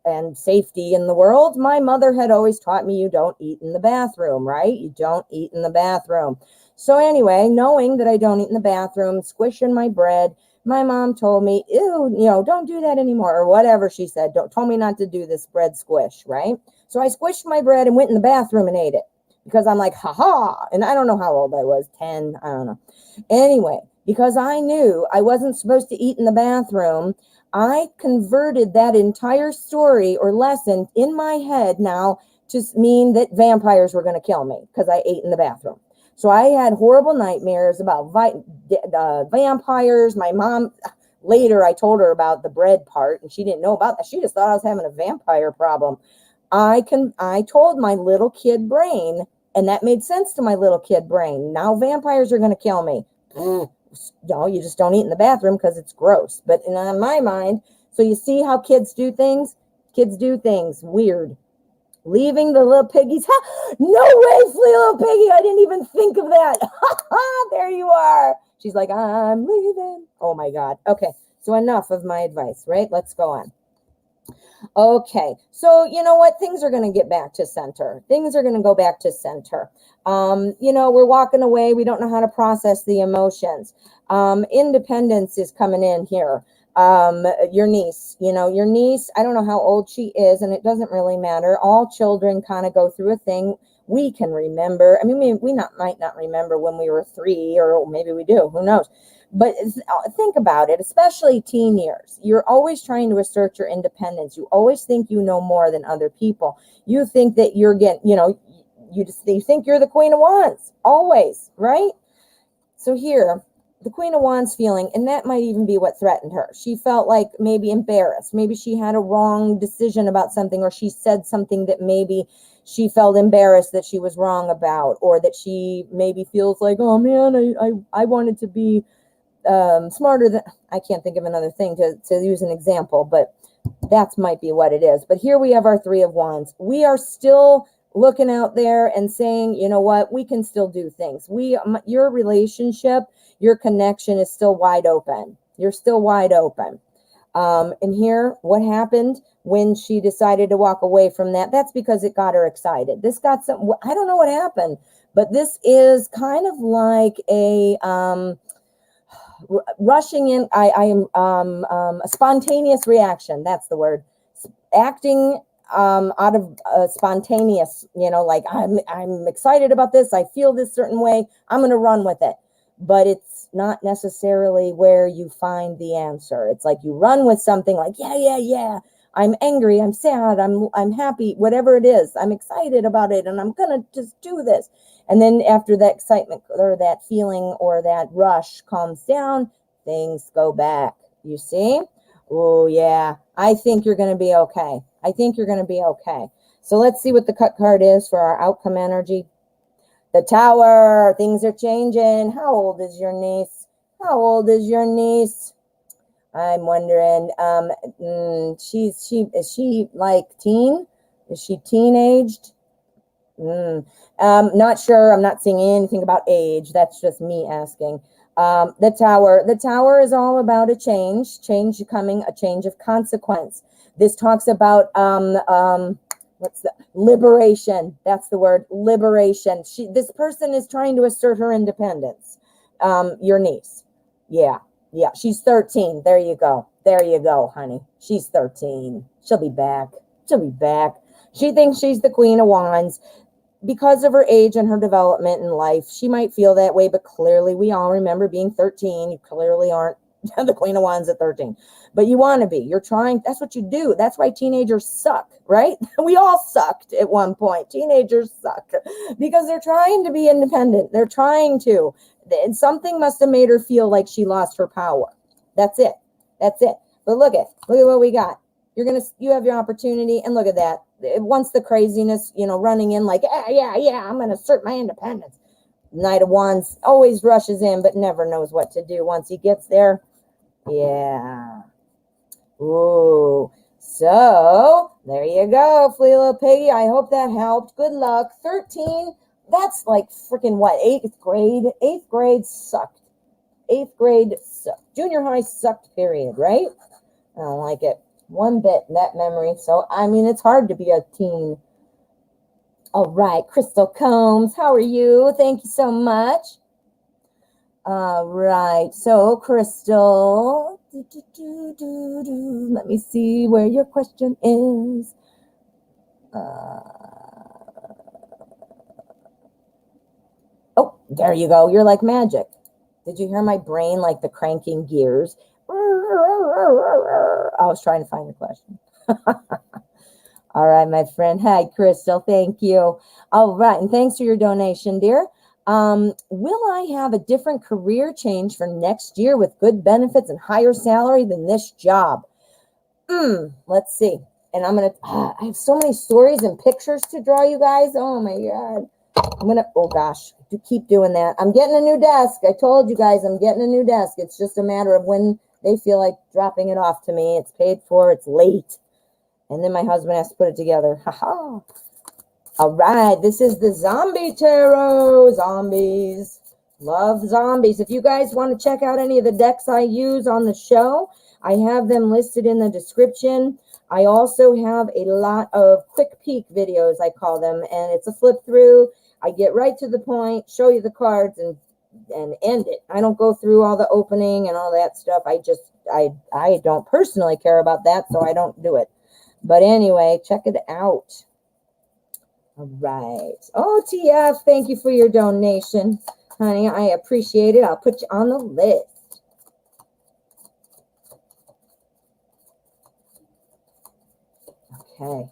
and safety in the world, my mother had always taught me you don't eat in the bathroom, right? You don't eat in the bathroom. So anyway, knowing that I don't eat in the bathroom, squishing my bread, my mom told me, ew, don't do that anymore, or whatever she said. Told me not to do this bread squish, right? So I squished my bread and went in the bathroom and ate it because I'm like, ha. And I don't know how old I was, 10, I don't know. Anyway, because I knew I wasn't supposed to eat in the bathroom, I converted that entire story or lesson in my head now to mean that vampires were going to kill me because I ate in the bathroom. So I had horrible nightmares about vampires. My mom, later I told her about the bread part, and she didn't know about that. She just thought I was having a vampire problem. I told my little kid brain, and that made sense to my little kid brain. Now vampires are going to kill me. No, you just don't eat in the bathroom because it's gross. But in my mind, so you see how kids do things? Kids do things weird. Leaving the little piggies. No way, little piggy. I didn't even think of that. There you are. She's like, I'm leaving. Oh my God. Okay. So enough of my advice, right? Let's go on. Okay. So you know what? Things are going to get back to center. Things are going to go back to center. We're walking away. We don't know how to process the emotions. Independence is coming in here. Your niece, I don't know how old she is, and it doesn't really matter. All children kind of go through a thing. We can remember. I mean, we might not remember when we were 3, or maybe we do, who knows? But think about it, especially teen years. You're always trying to assert your independence. You always think you know more than other people. You think that you're getting, you think you're the Queen of Wands, always, right? So here, the Queen of Wands feeling, and that might even be what threatened her. She felt like maybe embarrassed. Maybe she had a wrong decision about something, or she said something that maybe she felt embarrassed that she was wrong about, or that she maybe feels like, oh man, I wanted to be smarter than, I can't think of another thing to use an example, but that might be what it is. But here we have our 3 of Wands. We are still looking out there and saying, you know what, we can still do things. Your relationship, your connection is still wide open. You're still wide open. And here, what happened when she decided to walk away from that? That's because it got her excited. This got some, I don't know what happened, but this is kind of like a rushing in. I am a spontaneous reaction. That's the word. Acting out of spontaneous, like I'm excited about this. I feel this certain way. I'm going to run with it. But it's not necessarily where you find the answer. It's like you run with something like, yeah. I'm angry. I'm sad. I'm happy. Whatever it is, I'm excited about it, and I'm going to just do this. And then after that excitement or that feeling or that rush calms down, things go back. You see? Oh, yeah. I think you're going to be okay. I think you're going to be okay. So let's see what the cut card is for our outcome energy. The Tower. Things are changing. How old is your niece? How old is your niece? I'm wondering, is she like teen? Is she teenaged? Not sure. I'm not seeing anything about age. That's just me asking. The tower. The tower is all about a change coming, a change of consequence. This talks about what's the liberation? That's the word, liberation. This person is trying to assert her independence. Your niece. Yeah. She's 13. There you go, honey. She's 13. She'll be back. She thinks she's the Queen of Wands. Because of her age and her development in life, she might feel that way, but clearly we all remember being 13. You clearly aren't the Queen of Wands at 13, but you want to be. You're trying. That's what you do. That's why teenagers suck, right? We all sucked at one point. Teenagers suck because they're trying to be independent. They're trying to. And something must have made her feel like she lost her power. That's it. But look at what we got. You have your opportunity, and look at that. Once the craziness, running in like, yeah, I'm going to assert my independence. Knight of Wands always rushes in, but never knows what to do once he gets there. Yeah. Ooh. So, there you go, Flea Little Piggy. I hope that helped. Good luck. 13, that's like freaking what? 8th grade? 8th grade sucked. 8th grade sucked. Junior high sucked, period, right? I don't like it one bit, that memory. So, it's hard to be a teen. All right, Crystal Combs, how are you? Thank you so much. All right, so Crystal, let me see where your question is. Oh, there you go. You're like magic. Did you hear my brain like the cranking gears? I was trying to find your question. All right, my friend. Hi, Crystal. Thank you. All right, and thanks for your donation, dear. Will I have a different career change for next year with good benefits and higher salary than this job? Let's see. And I have so many stories and pictures to draw you guys. Oh my God. Oh gosh, keep doing that. I'm getting a new desk. I told you guys I'm getting a new desk. It's just a matter of when they feel like dropping it off to me. It's paid for. It's late. And then my husband has to put it together. Ha-ha. All right, this is the Zombie Tarot. Zombies. Love zombies. If you guys want to check out any of the decks I use on the show, I have them listed in the description. I also have a lot of quick peek videos, I call them, and it's a flip through. I get right to the point, show you the cards, and end it. I don't go through all the opening and all that stuff. I don't personally care about that, so I don't do it. But anyway, check it out. All right. Oh, TF, thank you for your donation. Honey, I appreciate it. I'll put you on the list. Okay.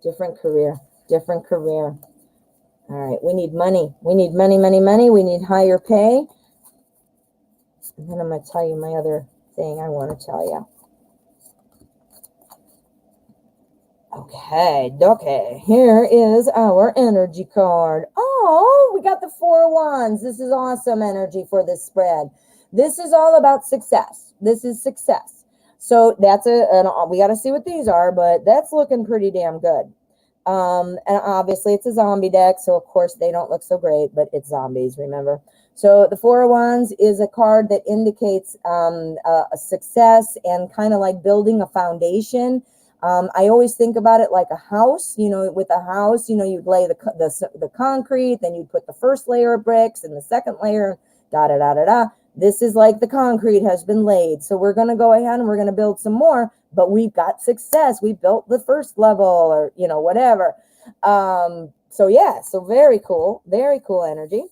Different career. All right. We need money. We need money. We need higher pay. And then I'm going to tell you my other thing I want to tell you. Okay, here is our energy card. Oh, we got the 4 of Wands. This is awesome energy for this spread. This is all about success. This is success. So that's we got to see what these are, but that's looking pretty damn good. And obviously it's a zombie deck, so of course they don't look so great, but it's zombies, remember? So the 4 of Wands is a card that indicates a success and kind of like building a foundation. I always think about it like a house. With a house, you'd lay the concrete, then you'd put the first layer of bricks and the second layer, da-da-da-da-da. This is like the concrete has been laid. So we're going to go ahead and we're going to build some more, but we've got success. We built the first level or, whatever. So yeah, so very cool energy.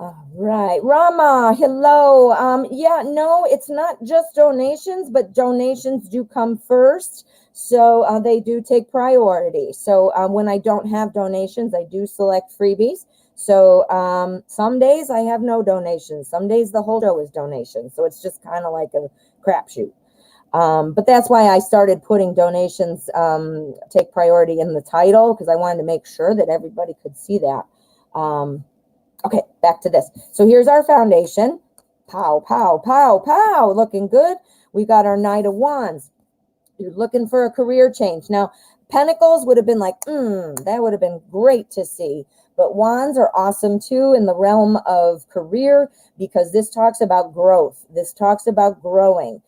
All right, Rama, hello. Yeah, no, it's not just donations, but donations do come first. So they do take priority. So when I don't have donations, I do select freebies. So some days I have no donations. Some days the whole show is donations. So it's just kind of like a crapshoot. But that's why I started putting donations take priority in the title, because I wanted to make sure that everybody could see that. Okay, back to this. So here's our foundation. Pow, pow, pow, pow. Looking good. We got our Knight of Wands. You're looking for a career change. Now, Pentacles would have been like, that would have been great to see. But Wands are awesome too in the realm of career because this talks about growth. This talks about growing.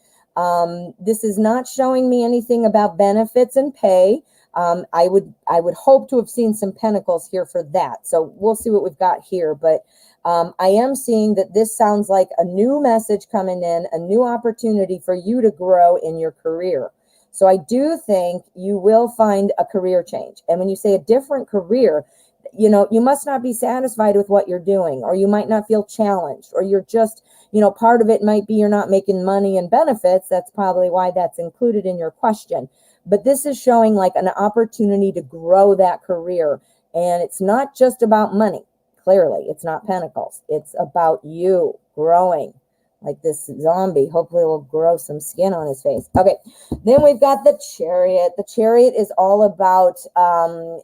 This is not showing me anything about benefits and pay. I would hope to have seen some Pentacles here for that. So we'll see what we've got here. But I am seeing that this sounds like a new message coming in, a new opportunity for you to grow in your career. So I do think you will find a career change. And when you say a different career, you know, you must not be satisfied with what you're doing, or you might not feel challenged, or you're just, you know, part of it might be you're not making money and benefits. That's probably why that's included in your question. But this is showing like an opportunity to grow that career. And it's not just about money. Clearly, it's not Pentacles. It's about you growing. Like this zombie, hopefully will grow some skin on his face. Okay, then we've got the Chariot. The Chariot is all about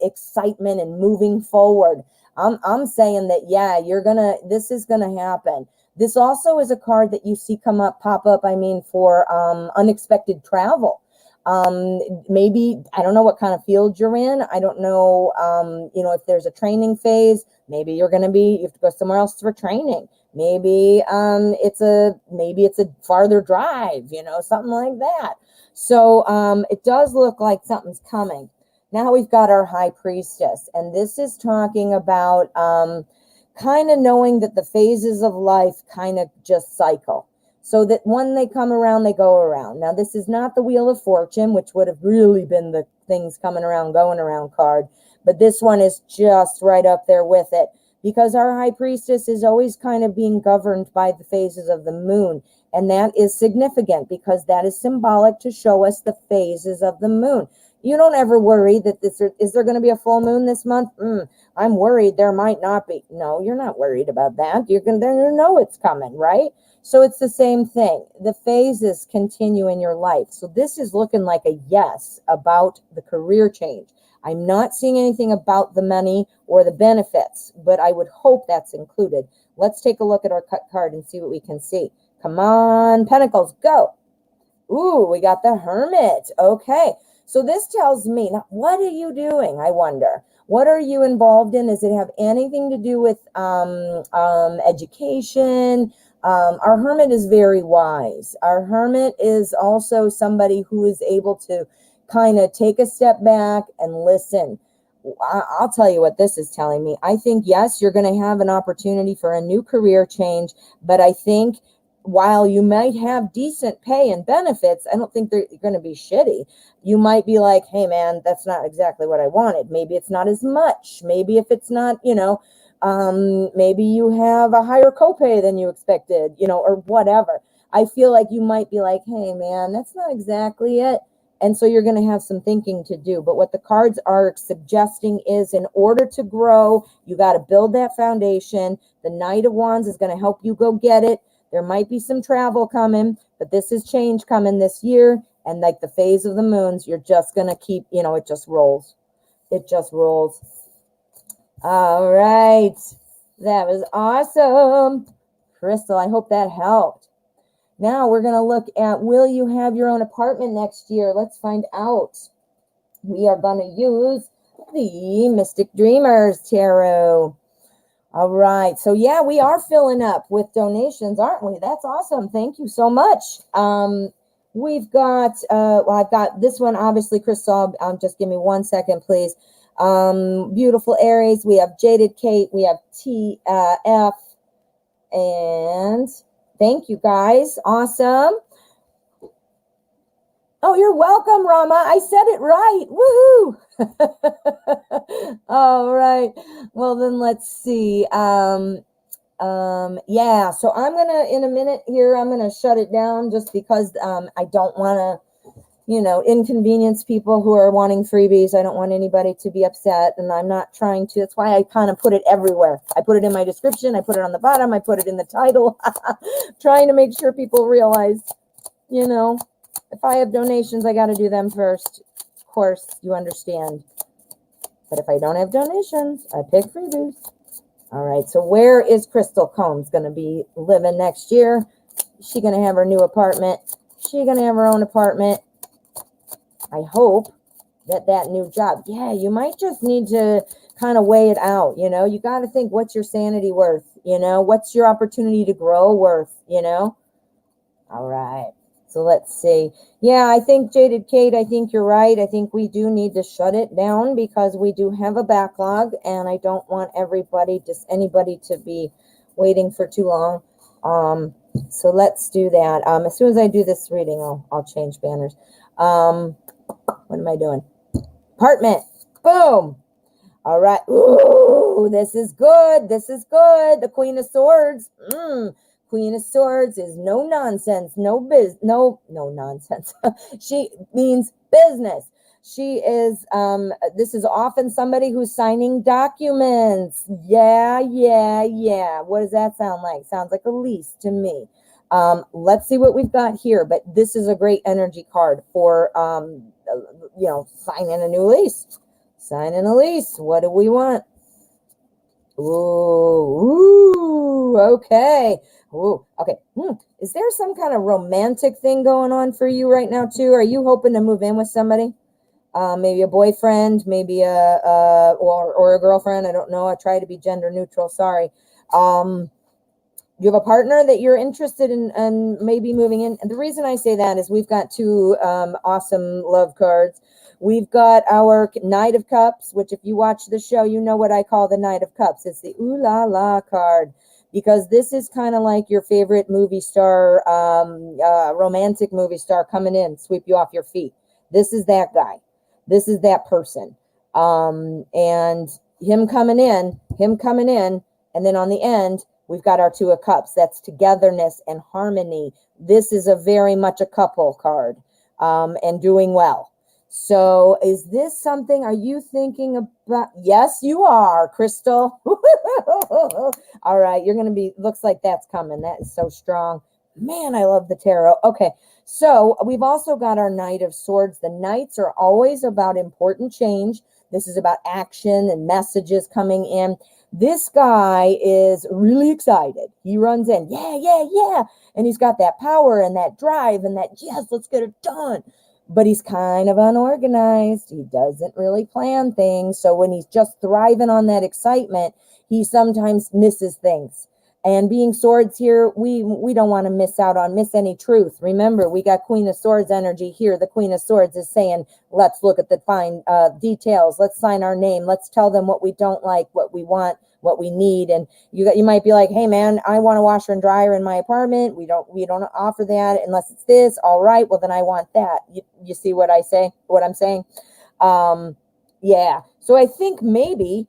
excitement and moving forward. I'm saying that, yeah, this is gonna happen. This also is a card that you see pop up, for unexpected travel. Maybe, I don't know what kind of field you're in. I don't know, if there's a training phase, maybe you have to go somewhere else for training. Maybe it's a farther drive, something like that. So it does look like something's coming. Now we've got our High Priestess, and this is talking about kind of knowing that the phases of life kind of just cycle. So that when they come around, they go around. Now, this is not the Wheel of Fortune, which would have really been the things coming around, going around card. But this one is just right up there with it, because our High Priestess is always kind of being governed by the phases of the moon. And that is significant because that is symbolic to show us the phases of the moon. You don't ever worry that is there going to be a full moon this month? I'm worried there might not be. No, you're not worried about that. You're going to know it's coming, right? So it's the same thing. The phases continue in your life. So this is looking like a yes about the career change. I'm not seeing anything about the money or the benefits, but I would hope that's included. Let's take a look at our cut card and see what we can see. Come on, Pentacles, go. Ooh, we got the Hermit. Okay, so this tells me, now, what are you doing, I wonder? What are you involved in? Does it have anything to do with education? Our Hermit is very wise. Our Hermit is also somebody who is able to kind of take a step back and listen. I'll tell you what this is telling me. I think, yes, you're going to have an opportunity for a new career change, but I think while you might have decent pay and benefits, I don't think they're going to be shitty. You might be like, hey, man, that's not exactly what I wanted. Maybe it's not as much. Maybe if it's not, maybe you have a higher copay than you expected, or whatever. I feel like you might be like, hey, man, that's not exactly it. And so you're going to have some thinking to do. But what the cards are suggesting is, in order to grow, you got to build that foundation. The Knight of Wands is going to help you go get it. There might be some travel coming, but this is change coming this year. And like the phase of the moons, you're just going to keep, it just rolls. It just rolls. All right. That was awesome. Crystal, I hope that helped. Now we're going to look at, will you have your own apartment next year? Let's find out. We are going to use the Mystic Dreamers Tarot. All right. So, yeah, we are filling up with donations, aren't we? That's awesome. Thank you so much. We've got, I've got this one, obviously, Crystal. Just give me 1 second, please. Beautiful Aries. We have Jaded Kate. We have TF. And thank you, guys. Awesome. Oh, you're welcome, Rama. I said it right. Woohoo. All right. Well, then let's see. Yeah, so I'm going to, in a minute here, I'm going to shut it down just because I don't want to, inconvenience people who are wanting freebies. I don't want anybody to be upset, and I'm not trying to. That's why I kind of put it everywhere. I put it in my description. I put it on the bottom. I put it in the title, trying to make sure people realize, if I have donations, I got to do them first. Of course, you understand. But if I don't have donations, I pick freebies. All right, so where is Crystal Combs going to be living next year? Is she going to have her new apartment? Is she going to have her own apartment? I hope that new job. Yeah, you might just need to kind of weigh it out. You know, you got to think, what's your sanity worth? You know, what's your opportunity to grow worth? You know? All right. So let's see. Yeah, I think Jaded Kate, I think you're right. I think we do need to shut it down because we do have a backlog and I don't want anybody to be waiting for too long. So let's do that. As soon as I do this reading, I'll change banners. What am I doing? Apartment. Boom. All right. Ooh, this is good. This is good. The Queen of Swords. Queen of Swords is no nonsense, no nonsense. She means business. She is, this is often somebody who's signing documents. Yeah. What does that sound like? Sounds like a lease to me. Let's see what we've got here, but this is a great energy card for, signing a new lease. Signing a lease. What do we want? Ooh, okay. Ooh, okay. Is there some kind of romantic thing going on for you right now too? Are you hoping to move in with somebody? Maybe a boyfriend, maybe or a girlfriend. I don't know. I try to be gender neutral. Sorry. You have a partner that you're interested in maybe moving in. And the reason I say that is we've got two awesome love cards. We've got our Knight of Cups, which if you watch the show, you know what I call the Knight of Cups. It's the ooh la la card, because this is kind of like your favorite movie star, romantic movie star coming in, sweep you off your feet. This is that guy. This is that person. And him coming in, and then on the end, we've got our Two of Cups. That's togetherness and harmony. This is a very much a couple card, and doing well. So is this something, are you thinking about? Yes, you are, Crystal. All right, you're going to be, looks like that's coming. That is so strong. Man, I love the tarot. Okay, so we've also got our Knight of Swords. The Knights are always about important change. This is about action and messages coming in. This guy is really excited. He runs in, yeah. And he's got that power and that drive and that, yes, let's get it done. But he's kind of unorganized. He doesn't really plan things. So when he's just thriving on that excitement, he sometimes misses things. And being swords here, we don't want to miss any truth. Remember, we got Queen of Swords energy here. The Queen of Swords is saying, let's look at the fine details. Let's sign our name. Let's tell them what we don't like, what we want, what we need. And you might be like, hey man, I want a washer and dryer in my apartment. We don't offer that unless it's this. All right, well then I want that. You see what I'm saying? Yeah. So I think maybe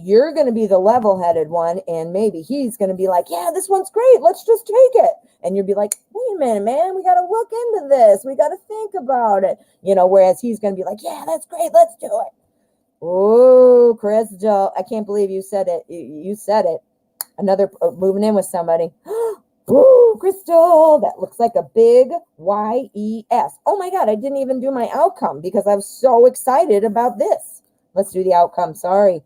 you're going to be the level-headed one, and maybe he's going to be like, yeah, this one's great. Let's just take it. And you'll be like, wait a minute, man, we got to look into this. We got to think about it. Whereas he's going to be like, yeah, that's great. Let's do it. Oh, Crystal, I can't believe you said it. You said it. Another moving in with somebody. Ooh, Crystal, that looks like a big YES. Oh my God, I didn't even do my outcome because I was so excited about this. Let's do the outcome. Sorry.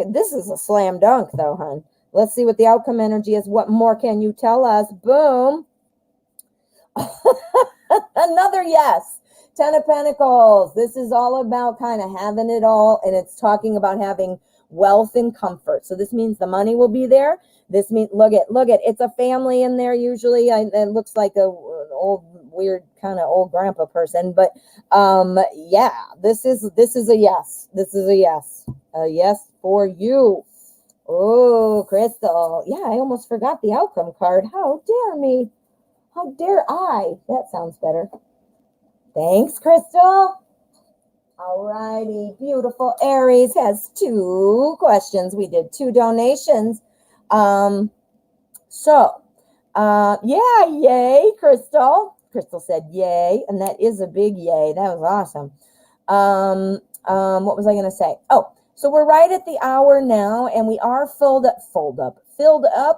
This is a slam dunk though, hon. Let's see what the outcome energy is. What more can you tell us? Boom. Another yes. 10 of Pentacles. This is all about kind of having it all, and it's talking about having wealth and comfort. So this means the money will be there. This means, look at, it's a family in there usually. It looks like a old, weird kind of old grandpa person, but yeah, this is a yes. This is a yes. A yes for you. Oh, Crystal. Yeah, I almost forgot the outcome card. How dare me? How dare I? That sounds better. Thanks, Crystal. All righty. Beautiful Aries has 2 questions. We did 2 donations. Yeah, yay, Crystal. Crystal said yay, and that is a big yay. That was awesome. What was I going to say? Oh, so we're right at the hour now, and we are filled up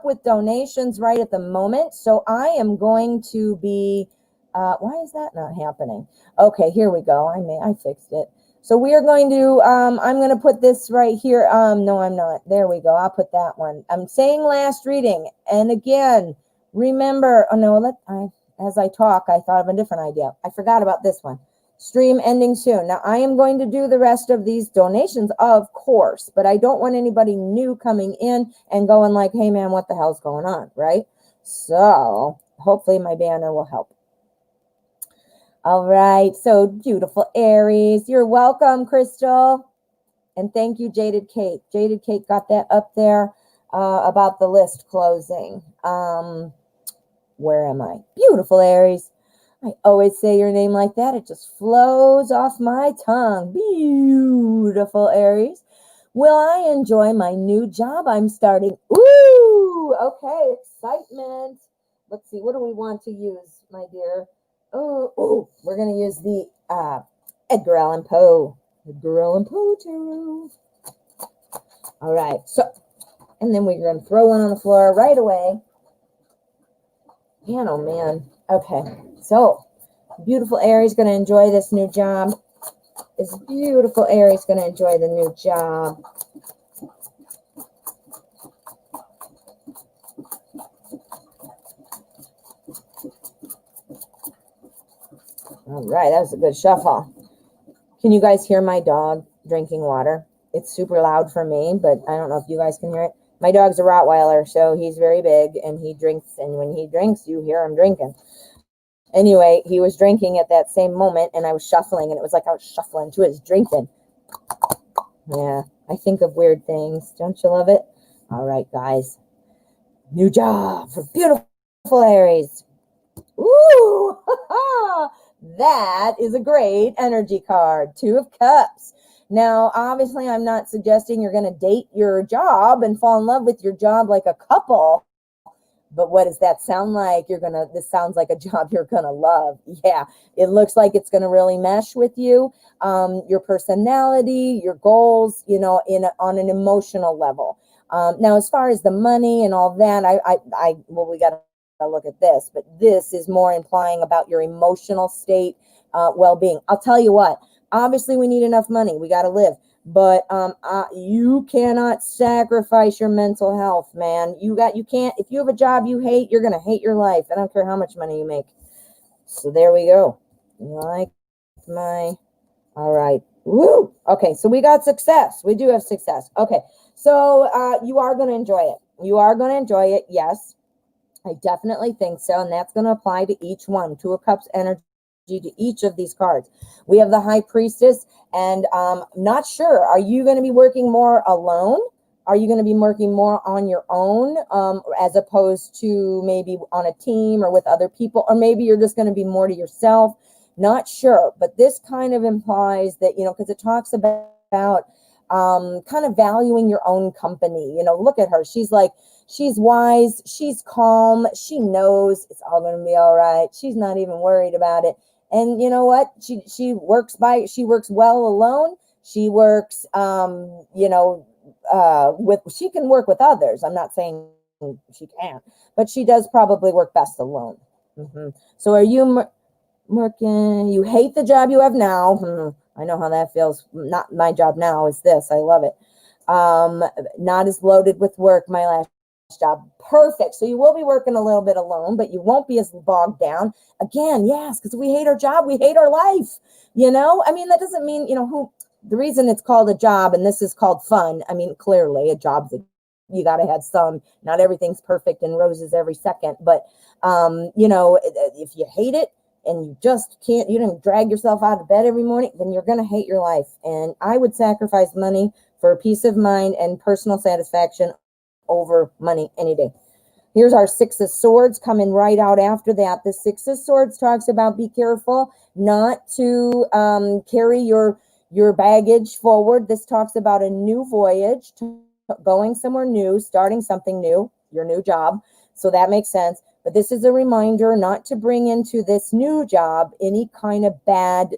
with donations right at the moment. So I am going to be, why is that not happening? Okay, here we go. I fixed it. So we are going to, I'm going to put this right here. No, I'm not. There we go. I'll put that one. I'm saying last reading. And again, remember, oh no, as I talk, I thought of a different idea. I forgot about this one. Stream ending soon. Now, I am going to do the rest of these donations, of course, but I don't want anybody new coming in and going like, hey, man, what the hell's going on, right? So hopefully my banner will help. All right, so beautiful Aries. You're welcome, Crystal. And thank you, Jaded Kate. Jaded Kate got that up there about the list closing. Where am I? Beautiful Aries. I always say your name like that. It just flows off my tongue. Beautiful Aries. Will I enjoy my new job I'm starting? Ooh, okay, excitement. Let's see, what do we want to use, my dear? Oh, we're going to use the Edgar Allan Poe. Edgar Allan Poe tarot. All right, so, and then we're going to throw one on the floor right away. Man, oh man. Okay, so beautiful Aries going to enjoy this new job. This beautiful Aries going to enjoy the new job. All right, that was a good shuffle. Can you guys hear my dog drinking water? It's super loud for me, but I don't know if you guys can hear it. My dog's a Rottweiler, so he's very big, and he drinks, and when he drinks, you hear him drinking. Anyway, he was drinking at that same moment, and I was shuffling, and it was like I was shuffling to his drinking. Yeah, I think of weird things. Don't you love it? All right, guys. New job for beautiful Aries. Ooh, that is a great energy card. 2 of Cups. Now, obviously, I'm not suggesting you're going to date your job and fall in love with your job like a couple. But what does that sound like? This sounds like a job you're going to love. Yeah, it looks like it's going to really mesh with you, your personality, your goals, on an emotional level. Now, as far as the money and all that, we got to look at this, but this is more implying about your emotional state, well-being. I'll tell you what, obviously we need enough money. We got to live. But you cannot sacrifice your mental health, man. You can't, if you have a job you hate, you're going to hate your life. I don't care how much money you make. So there we go. All right. Woo! Okay, so we got success. We do have success. Okay, so you are going to enjoy it. You are going to enjoy it, yes. I definitely think so, and that's going to apply to each one. 2 of Cups energy to each of these cards. We have the High Priestess, and not sure, are you going to be working more alone? Are you going to be working more on your own, as opposed to maybe on a team or with other people? Or maybe you're just going to be more to yourself? Not sure, but this kind of implies that, because it talks about kind of valuing your own company. Look at her. She's wise, she's calm, she knows it's all going to be all right. She's not even worried about it. And you know what? She works well alone. She works, she can work with others. I'm not saying she can't, but she does probably work best alone. So are you working? You hate the job you have now. I know how that feels. Not my job now is this. I love it. Not as loaded with work. My last job. Perfect. So you will be working a little bit alone, but you won't be as bogged down. Again, yes, because we hate our job. We hate our life. That doesn't mean, the reason it's called a job and this is called fun. Clearly a job's you got to have some, not everything's perfect and roses every second, but, if you hate it, and you just can't, you don't drag yourself out of bed every morning, then you're going to hate your life. And I would sacrifice money for peace of mind and personal satisfaction over money any day. Here's our 6 of Swords coming right out after that. The 6 of Swords talks about be careful not to carry your baggage forward. This talks about a new voyage, going somewhere new, starting something new, your new job. So that makes sense. But this is a reminder not to bring into this new job any kind of bad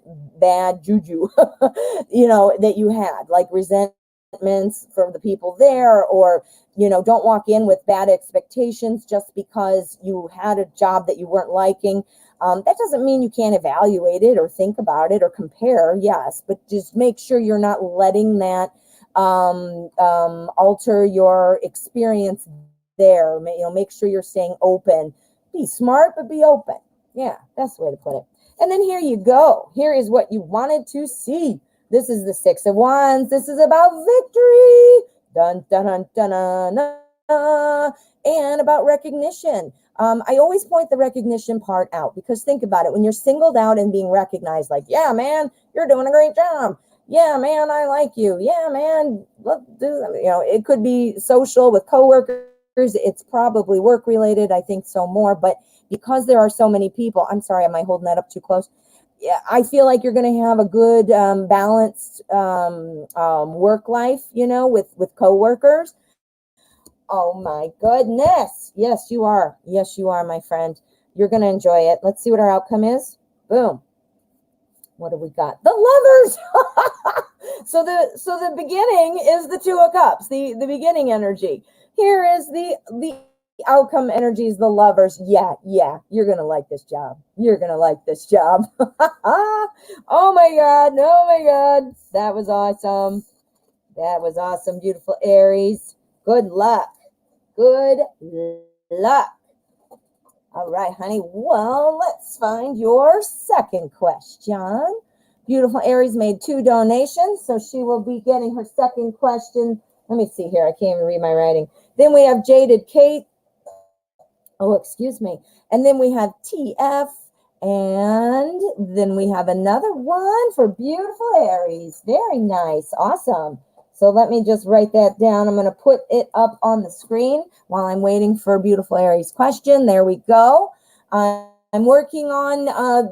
juju, that you had, like resentments from the people there, or, don't walk in with bad expectations just because you had a job that you weren't liking. That doesn't mean you can't evaluate it or think about it or compare, yes, but just make sure you're not letting that alter your experience there. Make sure you're staying open. Be smart, but be open. Yeah, that's the way to put it. And then here you go. Here is what you wanted to see. This is the Six of Wands. This is about victory. Dun, dun, dun, dun, dun, dun. And about recognition. I always point the recognition part out because think about it. When you're singled out and being recognized, like, yeah, man, you're doing a great job. Yeah, man, I like you. Yeah, man, let's do that. It could be social with coworkers. It's probably work related. I think so more, but because there are so many people, I'm sorry, am I holding that up too close? Yeah, I feel like you're going to have a good balanced work life, with coworkers. Oh my goodness. Yes, you are. Yes, you are, my friend. You're going to enjoy it. Let's see what our outcome is. Boom. What have we got? The Lovers. So the beginning is the Two of Cups, the beginning energy. Here is the outcome energies, the Lovers. Yeah, you're gonna like this job. You're gonna like this job. Oh my God, that was awesome. That was awesome. Beautiful Aries. Good luck. Good luck. All right, honey. Well, let's find your second question. Beautiful Aries made 2 donations, so she will be getting her second question. Let me see here. I can't even read my writing. Then we have Jaded Kate. Oh, excuse me. And then we have TF. And then we have another one for beautiful Aries. Very nice. Awesome. So let me just write that down. I'm going to put it up on the screen while I'm waiting for beautiful Aries' question. There we go. I'm working on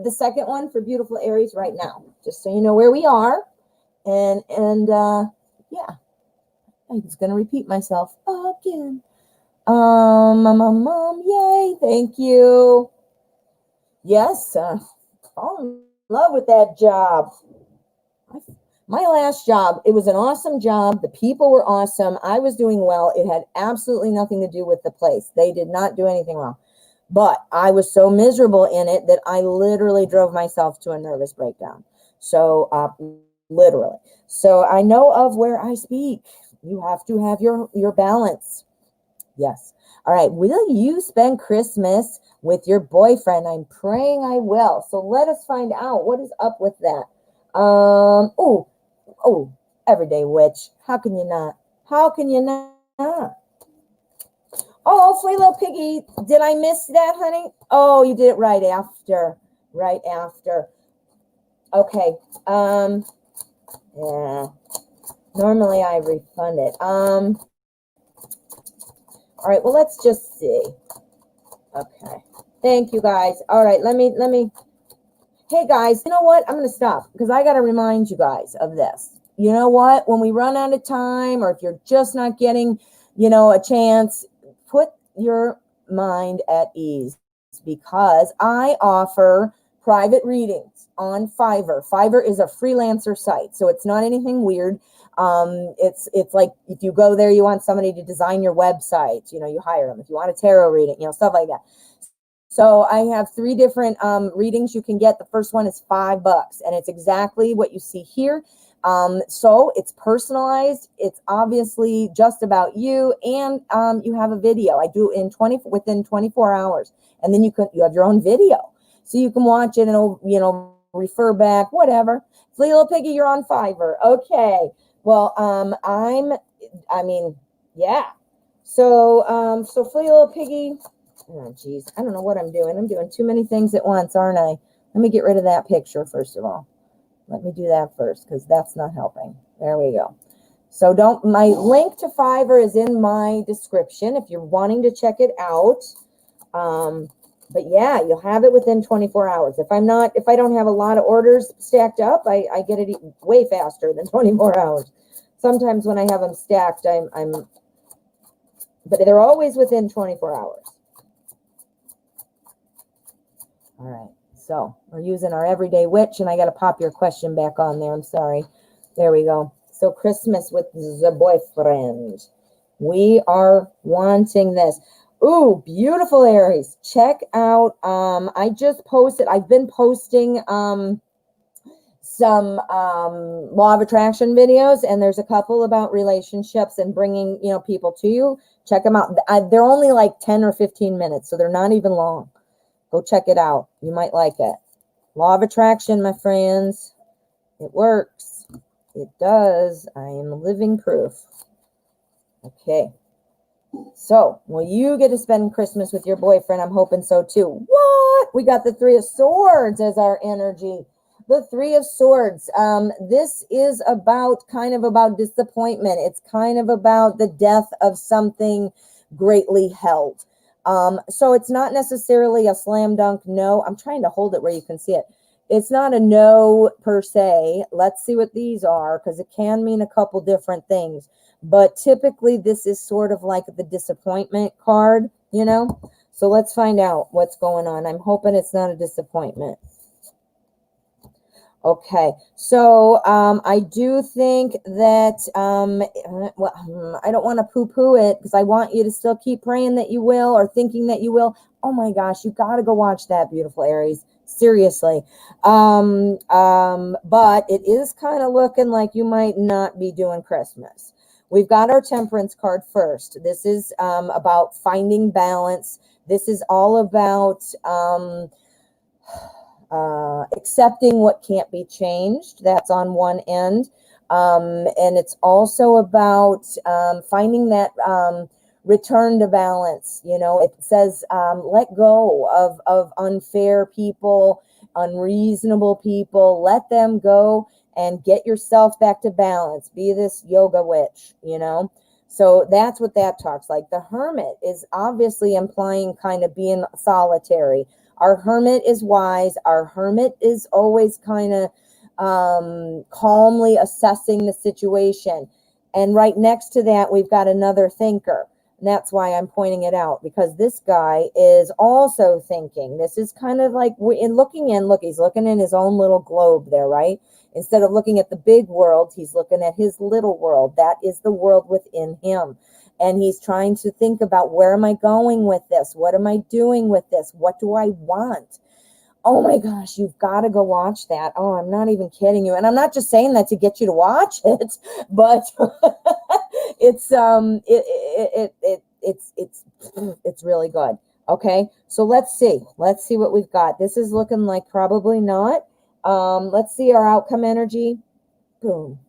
the second one for beautiful Aries right now, just so you know where we are. And yeah, I'm just going to repeat myself again. Yay, thank you. Yes, fall in love with that job. My last job, it was an awesome job. The people were awesome. I was doing well. It had absolutely nothing to do with the place. They did not do anything wrong. But I was so miserable in it that I literally drove myself to a nervous breakdown. So, literally. So I know of where I speak. You have to have your balance. Yes. All right. Will you spend Christmas with your boyfriend? I'm praying I will. So let us find out what is up with that. Oh, everyday witch. How can you not? How can you not? Oh, Flea Little Piggy. Did I miss that, honey? Oh, you did it right after. Right after. Okay. Yeah. Normally I refund it. All right, well, let's just see. Okay. Thank you, guys. All right, let me. Hey, guys, you know what? I'm going to stop because I got to remind you guys of this. You know what? When we run out of time or if you're just not getting, a chance, put your mind at ease because I offer private readings on Fiverr. Fiverr is a freelancer site, so it's not anything weird. It's like if you go there, you want somebody to design your website, you hire them. If you want a tarot reading, stuff like that. So I have 3 different readings you can get. The first one is $5, and it's exactly what you see here. So it's personalized. It's obviously just about you, and you have a video. I do it within 24 hours, and then you have your own video, so you can watch it and refer back, whatever. Flea Little Piggy, you're on Fiverr. Okay. Well, yeah. So Flea Little Piggy. Oh, geez. I don't know what I'm doing. I'm doing too many things at once, aren't I? Let me get rid of that picture, first of all. Let me do that first, because that's not helping. There we go. So my link to Fiverr is in my description if you're wanting to check it out. But yeah, you'll have it within 24 hours. If I don't have a lot of orders stacked up, I get it way faster than 24 hours. Sometimes when I have them stacked, but they're always within 24 hours. All right, so we're using our everyday witch, and I got to pop your question back on there. I'm sorry. There we go. So Christmas with the boyfriend. We are wanting this. Ooh, beautiful Aries. Check out, I've been posting some law of attraction videos, and there's a couple about relationships and bringing, people to you. Check them out. They're only like 10 or 15 minutes, so they're not even long. Go check it out. You might like it. Law of attraction, my friends. It works. It does. I am living proof. Okay. So, will you get to spend Christmas with your boyfriend? I'm hoping so too. What? We got the Three of Swords as our energy. The Three of Swords. This is kind of about disappointment. It's kind of about the death of something greatly held. So it's not necessarily a slam dunk no. I'm trying to hold it where you can see it. It's not a no per se. Let's see what these are, because it can mean a couple different things. But typically this is sort of like the disappointment card, So let's find out what's going on. I'm hoping it's not a disappointment. Okay, so I do think that, I don't want to poo-poo it, because I want you to still keep praying that you will, or thinking that you will. Oh my gosh, you got to go watch that, beautiful Aries. Seriously. But it is kind of looking like you might not be doing Christmas. We've got our Temperance card first. This is about finding balance. This is all about accepting what can't be changed. That's on one end. And it's also about finding that return to balance. It says let go of unfair people, unreasonable people. Let them go and get yourself back to balance. Be this yoga witch, So that's what that talks like. The Hermit is obviously implying kind of being solitary. Our Hermit is wise. Our Hermit is always kind of calmly assessing the situation. And right next to that, we've got another thinker. And that's why I'm pointing it out, because this guy is also thinking. This is kind of like, he's looking in his own little globe there, right? Instead of looking at the big world, he's looking at his little world. That is the world within him. And he's trying to think about, where am I going with this? What am I doing with this? What do I want? Oh my gosh, you've got to go watch that. Oh, I'm not even kidding you. And I'm not just saying that to get you to watch it, but it's it's really good. Okay, so let's see what we've got. This is looking like probably not. Let's see our outcome energy. Boom.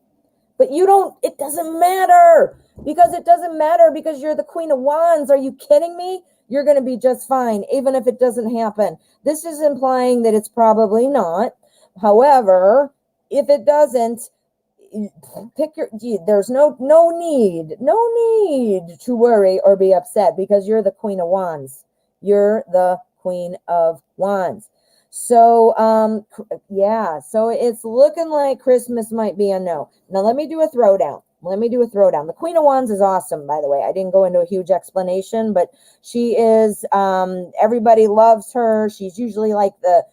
But it doesn't matter, because you're the Queen of Wands. Are you kidding me? You're going to be just fine, even if it doesn't happen. This is implying that it's probably not. However, if it doesn't, there's no need to worry or be upset, because you're the Queen of Wands. You're the Queen of Wands. So, so it's looking like Christmas might be a no. Now, let me do a throwdown. The Queen of Wands is awesome, by the way. I didn't go into a huge explanation, but she is, everybody loves her. She's usually like the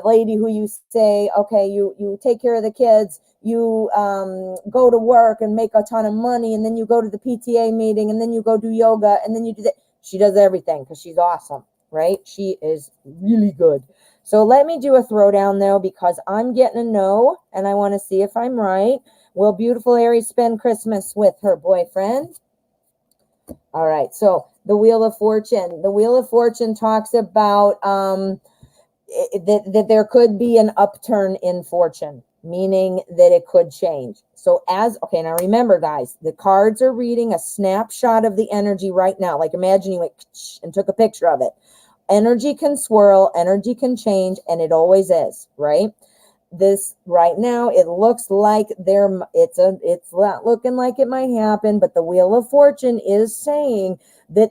lady who you say, okay, you take care of the kids, you go to work and make a ton of money, and then you go to the PTA meeting, and then you go do yoga, and then you do that. She does everything because she's awesome, right? She is really good. So let me do a throwdown, though, because I'm getting a no, and I want to see if I'm right. Will beautiful Aries spend Christmas with her boyfriend? All right, so the Wheel of Fortune. The Wheel of Fortune talks about that there could be an upturn in fortune, meaning that it could change. So now remember, guys, the cards are reading a snapshot of the energy right now. Like, imagine you went and took a picture of it. Energy can swirl, energy can change, and it always is, right? This right now, it looks like it's not looking like it might happen, but the Wheel of Fortune is saying that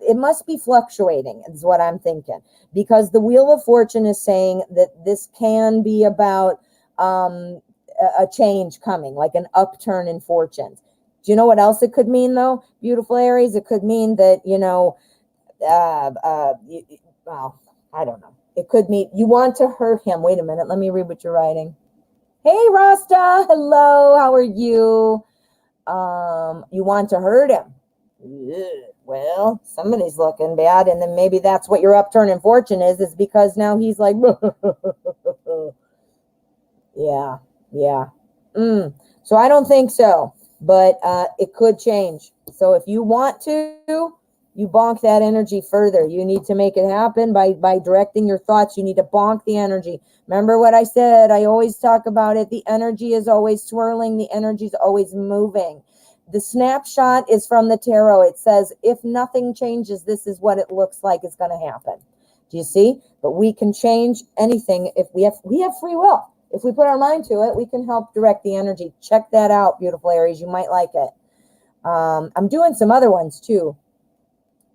it must be fluctuating, is what I'm thinking, because the Wheel of Fortune is saying that this can be about a change coming, like an upturn in fortunes. Do you know what else it could mean, though, beautiful Aries? It could mean that, well, I don't know. It could mean you want to hurt him. Wait a minute. Let me read what you're writing. Hey, Rasta. Hello. How are you? You want to hurt him. Ugh. well, somebody's looking bad. And then maybe that's what your upturn in fortune is because now he's like, yeah, yeah. So I don't think so, but it could change. So if you want to, you bonk that energy further. You need to make it happen by directing your thoughts. You need to bonk the energy. Remember what I said? I always talk about it. The energy is always swirling. The energy is always moving. The snapshot is from the tarot. It says, if nothing changes, this is what it looks like is going to happen. Do you see? But we can change anything if we have free will. If we put our mind to it, we can help direct the energy. Check that out, beautiful Aries. You might like it. I'm doing some other ones too.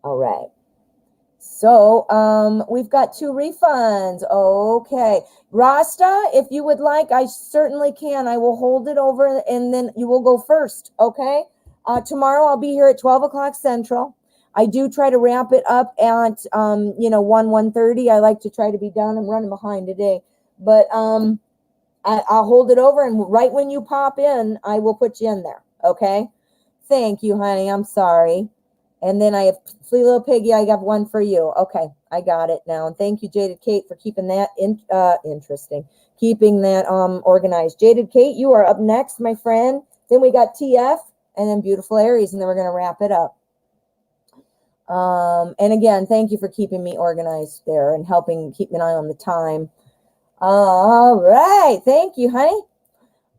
All right. So we've got 2 refunds. Okay. Rasta, if you would like, I certainly can. I will hold it over and then you will go first. Okay. Tomorrow I'll be here at 12 o'clock Central. I do try to wrap it up at, 1:30. I like to try to be done. I'm running behind today. But I'll hold it over, and right when you pop in, I will put you in there. Okay? Thank you, honey. I'm sorry. And then I have Flea Little Piggy. I got one for you. Okay, I got it now. And thank you, Jaded Kate, for keeping that interesting. Keeping that organized. Jaded Kate, you are up next, my friend. Then we got TF, and then Beautiful Aries, and then we're going to wrap it up. And again, thank you for keeping me organized there and helping keep an eye on the time. All right. Thank you, honey.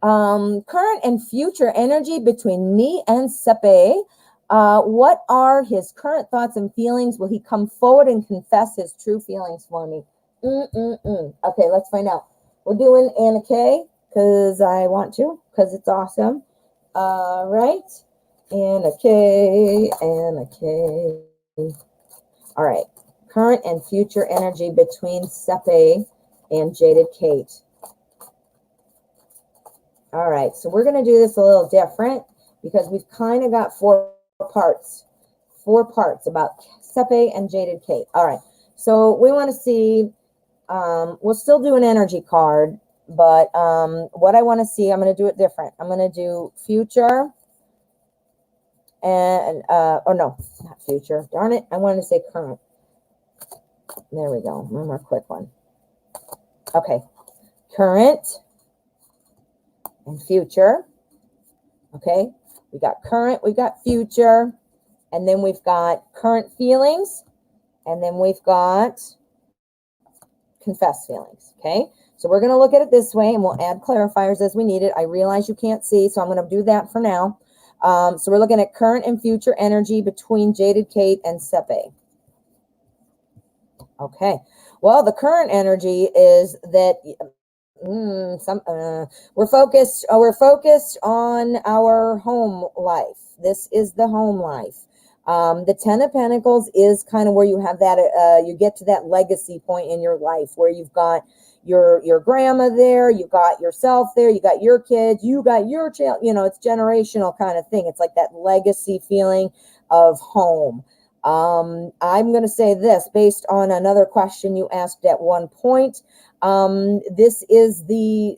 Current and future energy between me and Sepe. What are his current thoughts and feelings? Will he come forward and confess his true feelings for me? Okay, let's find out. We're doing Anna K because I want to, because it's awesome. All right. Anna K. All right. Current and future energy between Sepe and Jaded Kate. All right, so we're going to do this a little different because we've kind of got 4 parts about Sepe and Jaded Kate. All right, so we want to see, we'll still do an energy card, but what I want to see, I'm going to do it different. I'm going to do future and, oh no, not future. Darn it, I wanted to say current. There we go, one more quick one. Okay, current and future. Okay, we got current, we've got future, and then we've got current feelings, and then we've got confessed feelings. Okay, so we're going to look at it this way, and we'll add clarifiers as we need it. I realize you can't see, so I'm going to do that for now. So we're looking at current and future energy between Jaded Kate and Sepe. Okay, well, the current energy is that we're focused on our home life. This is the home life. The 10 of Pentacles is kind of where you have that you get to that legacy point in your life where you've got your grandma there, you got yourself there, you got your kids, you got your child, it's generational kind of thing. It's like that legacy feeling of home. I'm going to say this based on another question you asked at one point. This is the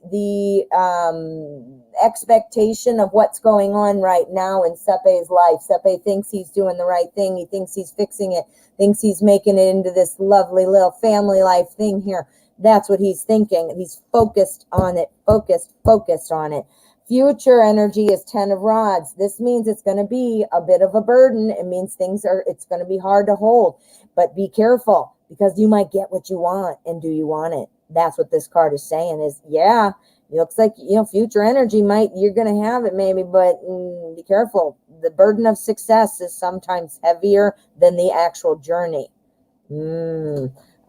expectation of what's going on right now in Sepe's life. Sepe thinks he's doing the right thing. He thinks he's fixing it, thinks he's making it into this lovely little family life thing here. That's what he's thinking. He's focused on it, focused on it. Future energy is 10 of Rods. This means it's going to be a bit of a burden. It means it's going to be hard to hold, but be careful because you might get what you want. And do you want it? That's what this card is saying is, yeah, it looks like, future energy you're going to have it maybe, but be careful. The burden of success is sometimes heavier than the actual journey.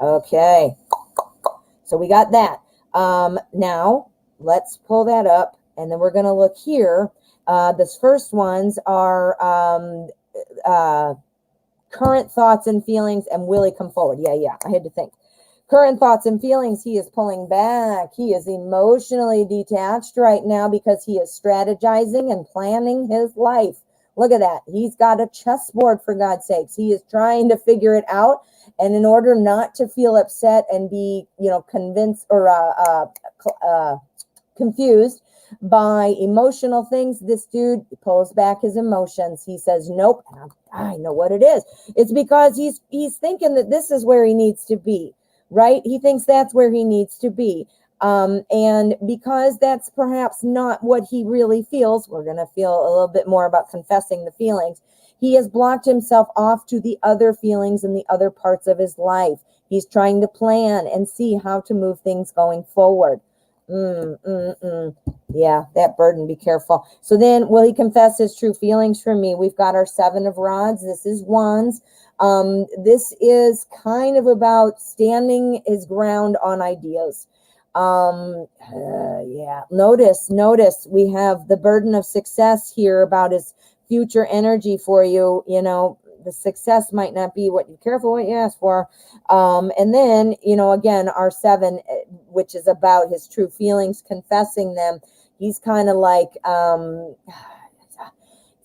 Okay. So we got that. Now let's pull that up. And then we're going to look here. This first ones are current thoughts and feelings, and will he come forward? Yeah, I had to think. Current thoughts and feelings, he is pulling back. He is emotionally detached right now because he is strategizing and planning his life. Look at that. He's got a chessboard, for God's sakes. He is trying to figure it out. And in order not to feel upset and be, convinced or confused, by emotional things. This dude pulls back his emotions. He says, nope, I know what it is. It's because he's thinking that this is where he needs to be, right? He thinks that's where he needs to be. And because that's perhaps not what he really feels, we're going to feel a little bit more about confessing the feelings. He has blocked himself off to the other feelings and the other parts of his life. He's trying to plan and see how to move things going forward. Yeah, that burden, be careful. So then, will he confess his true feelings for me? We've got our 7 of rods. This is wands. This is kind of about standing his ground on ideas. Yeah, notice we have the burden of success here about his future energy for you. You know, the success might not be what you careful what you ask for. And then, you know, again, our 7, which is about his true feelings, confessing them. He's kind of like, it's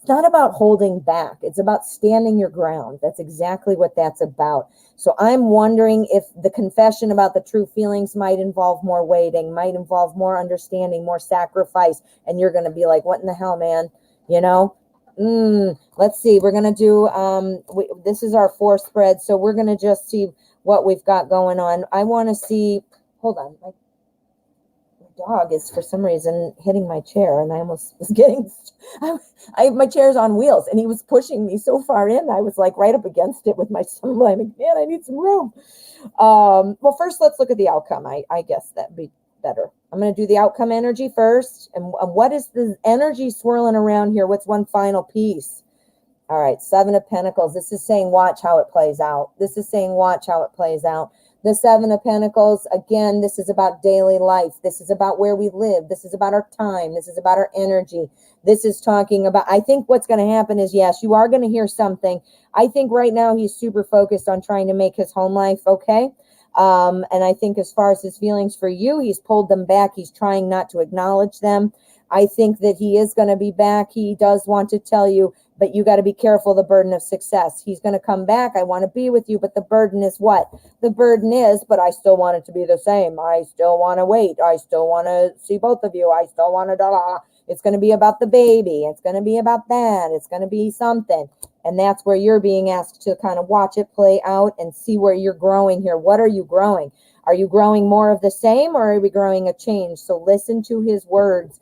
not about holding back. It's about standing your ground. That's exactly what that's about. So I'm wondering if the confession about the true feelings might involve more waiting, might involve more understanding, more sacrifice. And you're going to be like, what in the hell, man? You know? Let's see. We're going to do, this is our 4 spread. So we're going to just see what we've got going on. I want to see, hold on. My dog is for some reason hitting my chair, and I almost was getting, my chair's on wheels, and he was pushing me so far in, I was like right up against it with my son. I'm like, man, I need some room. Well, first let's look at the outcome. I guess that'd be better. I'm going to do the outcome energy first. And what is the energy swirling around here? What's one final piece? All right, 7 of Pentacles. This is saying watch how it plays out. This is saying watch how it plays out. The 7 of Pentacles, again, this is about daily life. This is about where we live. This is about our time. This is about our energy. This is talking about, I think what's going to happen is, yes, you are going to hear something. I think right now he's super focused on trying to make his home life okay. And I think as far as his feelings for you, he's pulled them back. He's trying not to acknowledge them. I think that he is going to be back. He does want to tell you, but you got to be careful, the burden of success. He's going to come back. I want to be with you, but the burden is what? The burden is, but I still want it to be the same. I still want to wait. I still want to see both of you. I still want to, it's going to be about the baby. It's going to be about that. It's going to be something. And that's where you're being asked to kind of watch it play out and see where you're growing here. What are you growing? Are you growing more of the same, or are we growing a change? So listen to his words.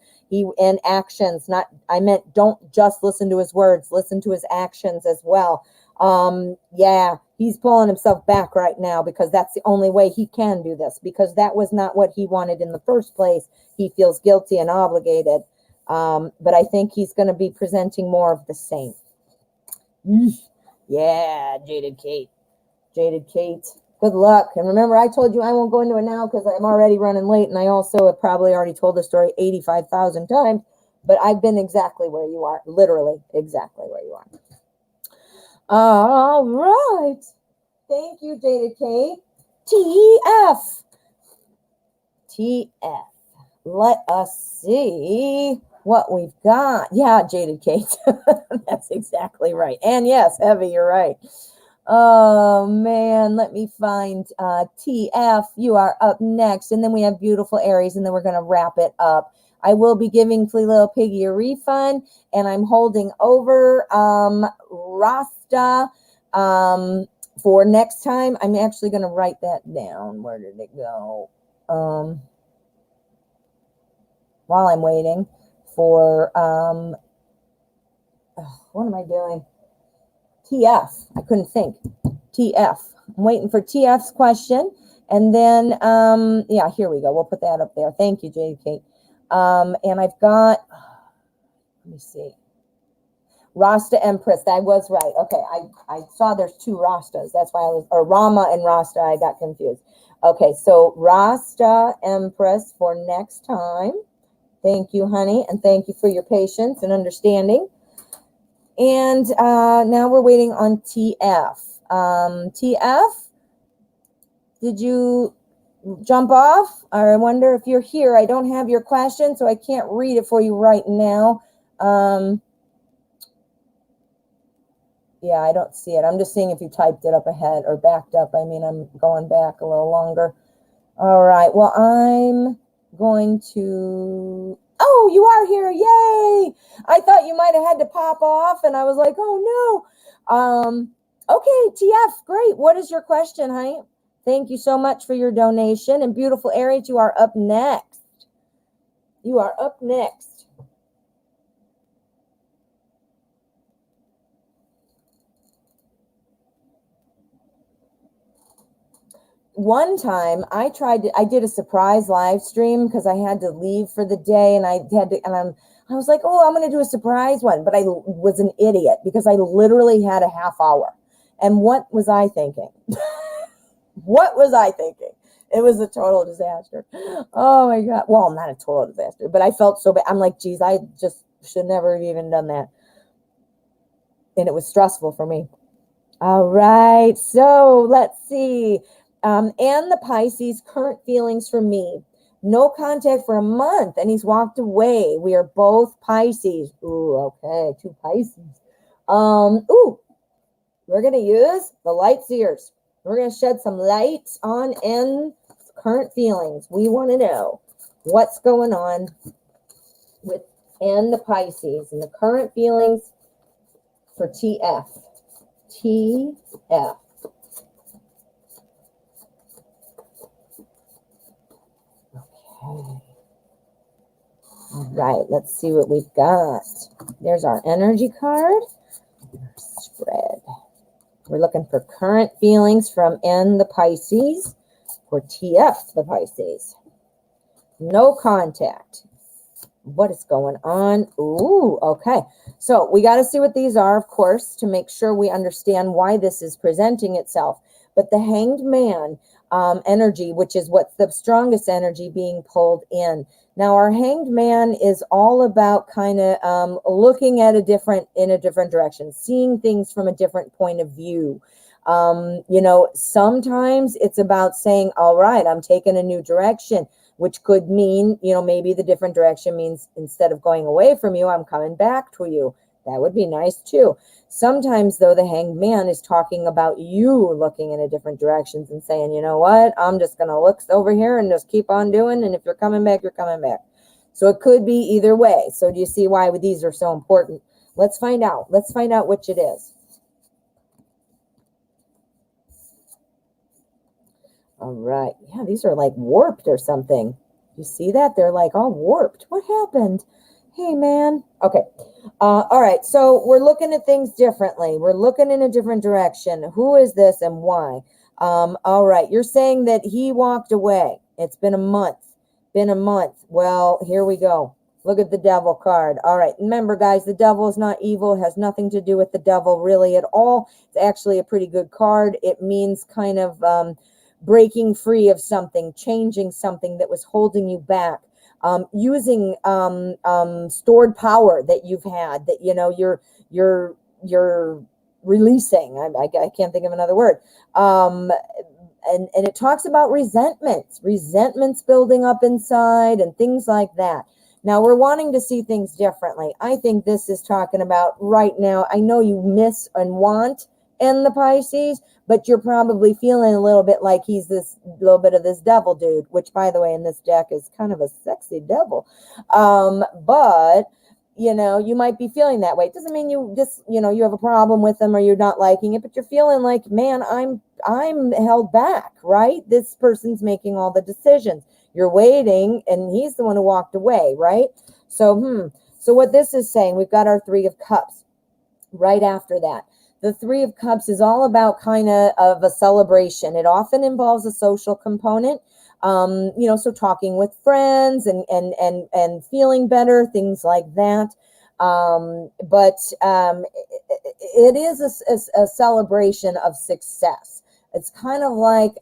And actions, not, I meant don't just listen to his words, listen to his actions as well. Yeah, he's pulling himself back right now because that's the only way he can do this, because that was not what he wanted in the first place. He feels guilty and obligated. But I think he's going to be presenting more of the same. Yeah, Jaded Kate. Good luck. And remember, I told you I won't go into it now because I'm already running late, and I also have probably already told the story 85,000 times, but I've been exactly where you are, literally exactly where you are. All right. Thank you, Jaded Kate. TF. Let us see what we've got. Yeah, Jaded Kate. That's exactly right. And yes, Heavy, you're right. Oh, man, let me find TF. You are up next. And then we have beautiful Aries, and then we're going to wrap it up. I will be giving Flea Little Piggy a refund, and I'm holding over Rasta for next time. I'm actually going to write that down. Where did it go? While I'm waiting for, what am I doing? TF. I couldn't think. TF. I'm waiting for TF's question. And then, yeah, here we go. We'll put that up there. Thank you, Jade Kate. And I've got, let me see. Rasta Empress. I was right. Okay. I saw there's 2 Rastas. That's why I was, or Rama and Rasta. I got confused. Okay. So Rasta Empress for next time. Thank you, honey. And thank you for your patience and understanding. And now we're waiting on TF. TF, did you jump off? Or I wonder if you're here. I don't have your question, so I can't read it for you right now. Yeah, I don't see it. I'm just seeing if you typed it up ahead or backed up. I mean, I'm going back a little longer. All right. Well, I'm going to... Oh, you are here. Yay. I thought you might have had to pop off, and I was like, oh, no. Okay, TF, great. What is your question, honey? Thank you so much for your donation. And beautiful Aries, you are up next. You are up next. One time I did a surprise live stream because I had to leave for the day, and I was like, oh, I'm going to do a surprise one. But I was an idiot because I literally had a half hour. And what was I thinking? What was I thinking? It was a total disaster. Oh my God. Well, not a total disaster, but I felt so bad. I'm like, geez, I just should never have even done that. And it was stressful for me. All right. So let's see. And the Pisces, current feelings for me. No contact for a month, and he's walked away. We are both Pisces. Ooh, okay. 2 Pisces. Ooh, we're going to use the light seers. We're going to shed some light on N's current feelings. We want to know what's going on with N the Pisces and the current feelings for TF. TF. Okay. All right, let's see what we've got. There's our energy card. Spread. We're looking for current feelings from N the Pisces for TF the Pisces. No contact. What is going on? Ooh, okay. So we got to see what these are, of course, to make sure we understand why this is presenting itself. But the Hanged Man energy, which is what's the strongest energy being pulled in. Now, our Hanged Man is all about kind of looking at in a different direction, seeing things from a different point of view. Sometimes it's about saying, all right, I'm taking a new direction, which could mean, maybe the different direction means instead of going away from you, I'm coming back to you. That would be nice too. Sometimes, though, the Hanged Man is talking about you looking in a different directions and saying, you know what, I'm just going to look over here and just keep on doing. And if you're coming back, you're coming back. So it could be either way. So do you see why these are so important? Let's find out. Let's find out which it is. All right. Yeah, these are like warped or something. You see that? They're like all warped. What happened? Hey, man. Okay. All right. So we're looking at things differently. We're looking in a different direction. Who is this and why? All right. You're saying that he walked away. It's been a month. Well, here we go. Look at the devil card. All right. Remember, guys, the devil is not evil. It has nothing to do with the devil really at all. It's actually a pretty good card. It means kind of breaking free of something, changing something that was holding you back. Using stored power that you've had that you're releasing. I can't think of another word. And it talks about resentments building up inside and things like that. Now we're wanting to see things differently. I think this is talking about right now. I know you miss and want in the Pisces, but you're probably feeling a little bit like he's this little bit of this devil dude, which, by the way, in this deck is kind of a sexy devil. But, you might be feeling that way. It doesn't mean you just, you have a problem with him or you're not liking it, but you're feeling like, man, I'm held back, right? This person's making all the decisions. You're waiting, and he's the one who walked away, right? So what this is saying, we've got our 3 of Cups right after that. The 3 of Cups is all about kind of a celebration. It often involves a social component, so talking with friends and feeling better, things like that. But it is a celebration of success. It's kind of like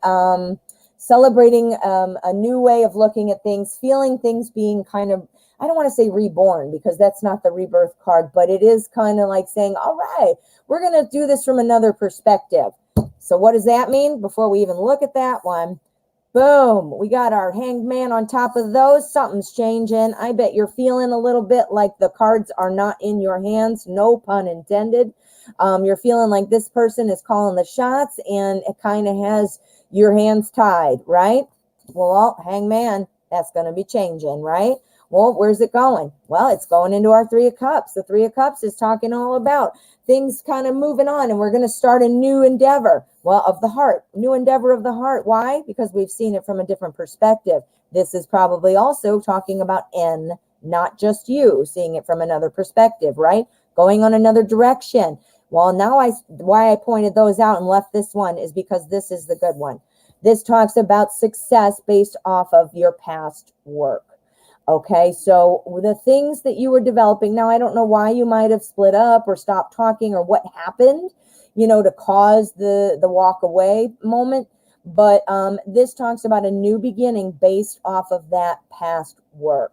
celebrating a new way of looking at things, feeling things being kind of, I don't want to say reborn because that's not the rebirth card, but it is kind of like saying, all right, we're going to do this from another perspective. So what does that mean? Before we even look at that one, boom, we got our Hanged Man on top of those. Something's changing. I bet you're feeling a little bit like the cards are not in your hands. No pun intended. You're feeling like this person is calling the shots and it kind of has your hands tied, right? Well, Hanged Man, that's going to be changing, right? Well, where's it going? Well, it's going into our Three of Cups. The Three of Cups is talking all about things kind of moving on, and we're going to start a new endeavor. Well, of the heart, new endeavor of the heart. Why? Because we've seen it from a different perspective. This is probably also talking about N, not just you, seeing it from another perspective, right? Going on another direction. Well, now why I pointed those out and left this one is because this is the good one. This talks about success based off of your past work. Okay, so the things that you were developing, now I don't know why you might have split up or stopped talking or what happened, to cause the walk away moment. But this talks about a new beginning based off of that past work,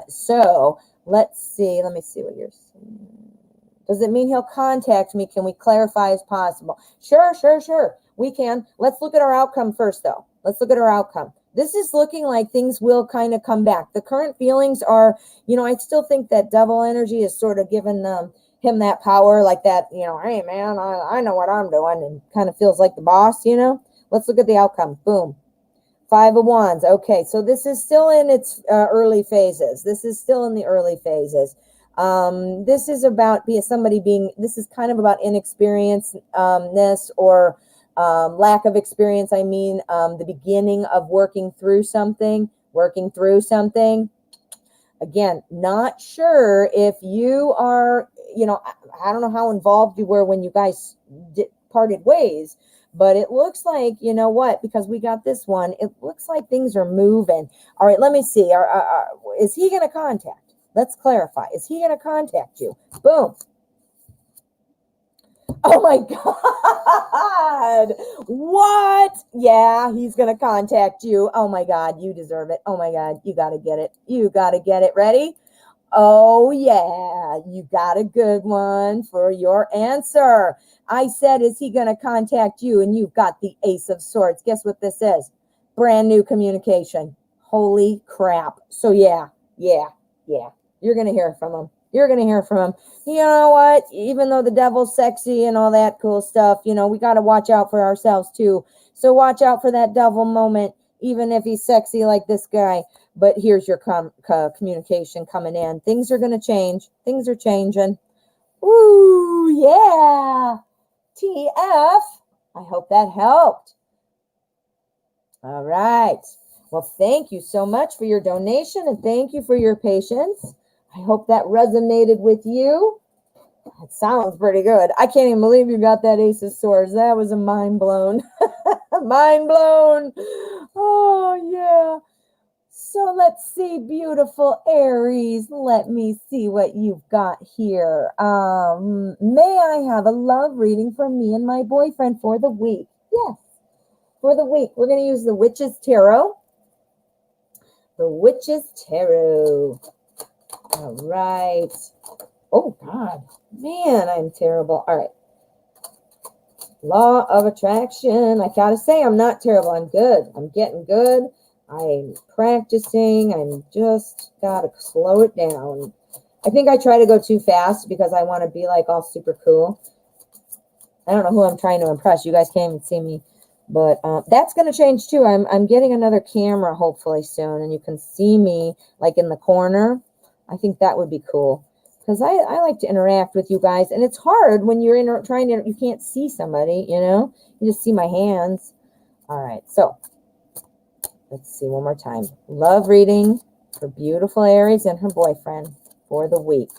So let's see. Let me see what you're saying. Does it mean he'll contact me? Can we clarify as possible? Sure. We can. Let's look at our outcome first, though. Let's look at our outcome. This is looking like things will kind of come back. The current feelings are, I still think that devil energy is sort of giving him that power, like that, hey, man, I know what I'm doing, and kind of feels like the boss, Let's look at the outcome. Boom. 5 of Wands. Okay, so this is still in its early phases. This is still in the early phases. This is about this is kind of about inexperiencedness or lack of experience. I mean, the beginning of working through something. Again, not sure if you are, I don't know how involved you were when you guys parted ways, but it looks like, because we got this one, it looks like things are moving. All right, let me see. Is he going to contact? Let's clarify. Is he going to contact you? Boom. Oh my God. What? Yeah, he's going to contact you. Oh my God, you deserve it. Oh my God, you got to get it. You got to get it. Ready? Oh yeah, you got a good one for your answer. I said, is he going to contact you? And you've got the Ace of Swords. Guess what this is? Brand new communication. Holy crap. So yeah. You're going to hear from him. You know what? Even though the devil's sexy and all that cool stuff, we got to watch out for ourselves too. So watch out for that devil moment, even if he's sexy like this guy. But here's your communication coming in. Things are going to change. Things are changing. Ooh, yeah. TF. I hope that helped. All right. Well, thank you so much for your donation and thank you for your patience. I hope that resonated with you. It sounds pretty good. I can't even believe you got that Ace of Swords. That was a mind blown. Mind blown. Oh, yeah. So let's see, beautiful Aries. Let me see what you've got here. May I have a love reading for me and my boyfriend for the week? Yes, for the week. We're going to use the Witch's Tarot. The Witch's Tarot. All right. Oh, God. Man, I'm terrible. All right. Law of Attraction. I got to say, I'm not terrible. I'm good. I'm getting good. I'm practicing. I'm just got to slow it down. I think I try to go too fast because I want to be like all super cool. I don't know who I'm trying to impress. You guys can't even see me. But that's going to change too. I'm getting another camera hopefully soon. And you can see me like in the corner. I think that would be cool. Because I like to interact with you guys. And it's hard when you're you can't see somebody, You just see my hands. All right. So let's see one more time. Love reading for beautiful Aries and her boyfriend for the week.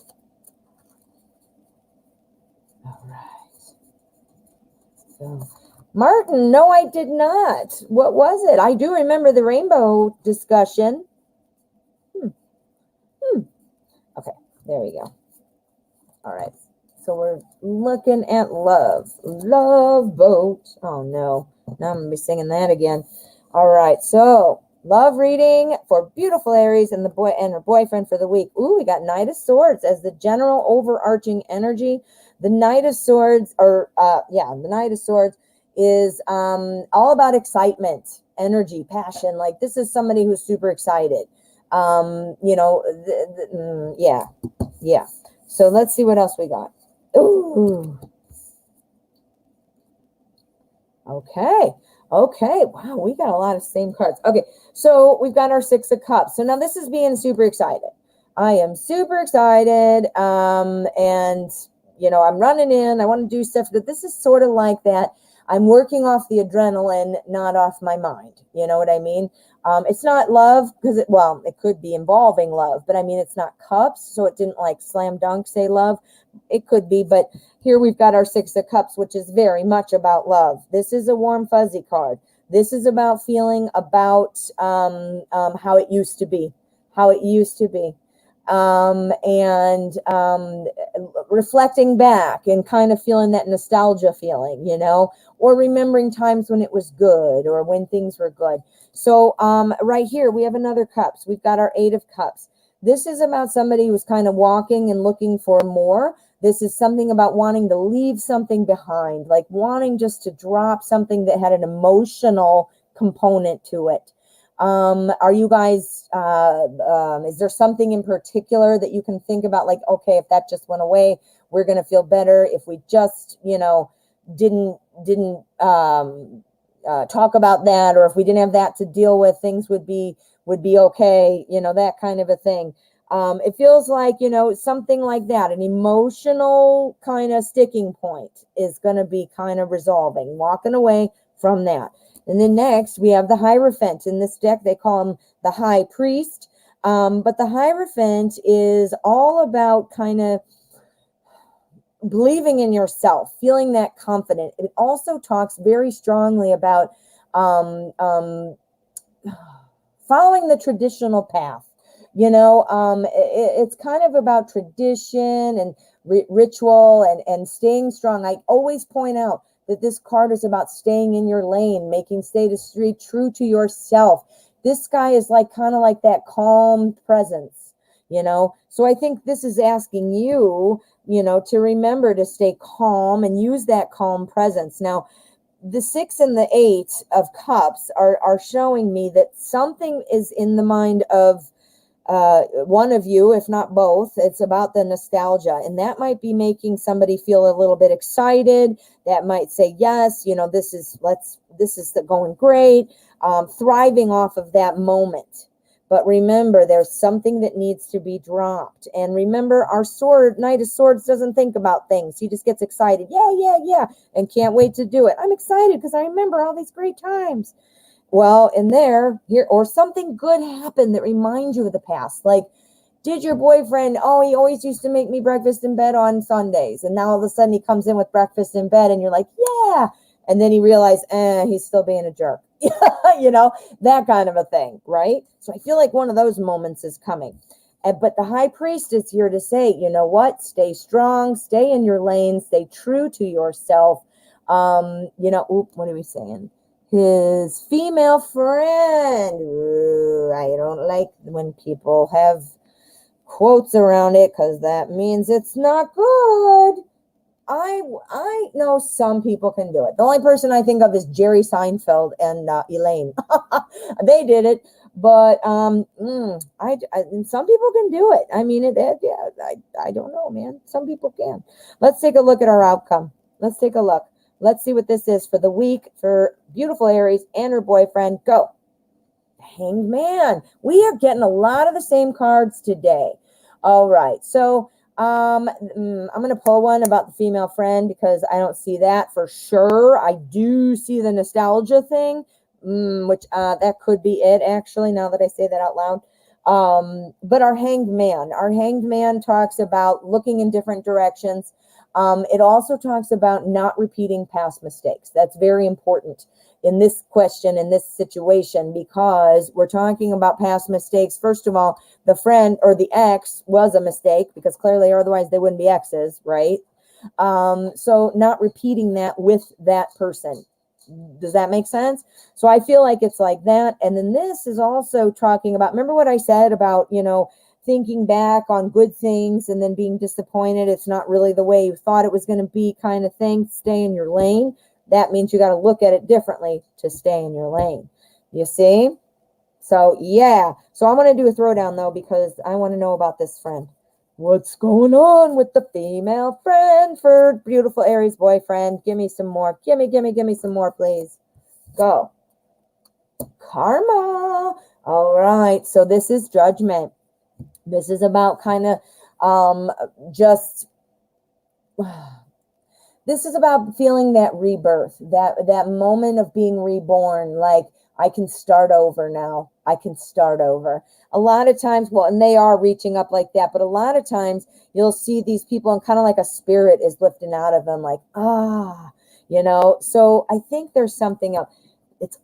All right. So, Martin, no, I did not. What was it? I do remember the rainbow discussion. Okay, there we go. All right. So we're looking at love. Love boat. Oh, no. Now I'm going to be singing that again. All right. So love reading for beautiful Aries and her boyfriend for the week. Ooh, we got Knight of Swords as the general overarching energy. The Knight of Swords, the Knight of Swords is all about excitement, energy, passion. Like this is somebody who's super excited. Yeah. So let's see what else we got. Ooh. Okay. Okay, wow, we got a lot of same cards. Okay, so we've got our Six of Cups. So now this is being super excited. I am super excited, and I'm running in. I want to do stuff, but this is sort of like that. I'm working off the adrenaline, not off my mind. You know what I mean? It's not love because it could be involving love, but I mean, it's not cups, so it didn't like slam dunk say love. It could be, but here we've got our Six of Cups, which is very much about love. This is a warm, fuzzy card. This is about feeling about how it used to be, how it used to be. And reflecting back and kind of feeling that nostalgia feeling, or remembering times when it was good or when things were good. So right here, we have another cups. We've got our Eight of Cups. This is about somebody who's kind of walking and looking for more. This is something about wanting to leave something behind, like wanting just to drop something that had an emotional component to it. Are you guys, is there something in particular that you can think about? Like, okay, if that just went away, we're going to feel better. If we just, didn't talk about that, or if we didn't have that to deal with, things would be okay, that kind of a thing. It feels like, something like that, an emotional kind of sticking point is going to be kind of resolving, walking away from that. And then next, we have the Hierophant. In this deck, they call him the High Priest. But the Hierophant is all about kind of believing in yourself, feeling that confident. It also talks very strongly about following the traditional path. It's kind of about tradition and ritual and staying strong. I always point out that this card is about staying in your lane, stay true to yourself. This guy is like kind of like that calm presence, So I think this is asking you, to remember to stay calm and use that calm presence. Now, the 6 and the 8 of Cups are showing me that something is in the mind of one of you, if not both. It's about the nostalgia, and that might be making somebody feel a little bit excited. That might say, yes, this is going great, thriving off of that moment. But remember, there's something that needs to be dropped. And remember, our Knight of Swords doesn't think about things. He just gets excited. Yeah, and can't wait to do it. I'm excited because I remember all these great times. Well, or something good happened that reminds you of the past. Like, did your boyfriend, he always used to make me breakfast in bed on Sundays. And now all of a sudden he comes in with breakfast in bed and you're like, yeah. And then he realized, he's still being a jerk. That kind of a thing, right? So I feel like one of those moments is coming. But the High Priest is here to say, you know what? Stay strong, stay in your lane, stay true to yourself. What are we saying? His female friend. Ooh, I don't like when people have quotes around it because that means it's not good. I know some people can do it. The only person I think of is Jerry Seinfeld and Elaine. They did it, but and some people can do it. I mean, I don't know, man. Some people can. Let's take a look at our outcome. Let's take a look. Let's see what this is for the week for beautiful Aries and her boyfriend. Go. Hanged Man. We are getting a lot of the same cards today. All right. So I'm going to pull one about the female friend because I don't see that for sure. I do see the nostalgia thing, which that could be it, actually, now that I say that out loud. But our Hanged Man talks about looking in different directions. It also talks about not repeating past mistakes. That's very important in this question, in this situation, because we're talking about past mistakes. First of all, the friend or the ex was a mistake because clearly otherwise they wouldn't be exes, right? So not repeating that with that person. Does that make sense? So I feel like it's like that. And then this is also talking about, remember what I said about, thinking back on good things and then being disappointed. It's not really the way you thought it was going to be kind of thing. Stay in your lane. That means you got to look at it differently to stay in your lane. You see? So, yeah. So I'm going to do a throwdown, though, because I want to know about this friend. What's going on with the female friend for beautiful Aries boyfriend? Give me some more. Give me some more, please. go. Karma. All right. So this is judgment. This is about kind of just... This is about feeling that rebirth, that moment of being reborn, like I can start over now. I can start over. A lot of times, well, and they are reaching up like that, but a lot of times you'll see these people and kind of like a spirit is lifting out of them, like, you know. So I think there's something else. It's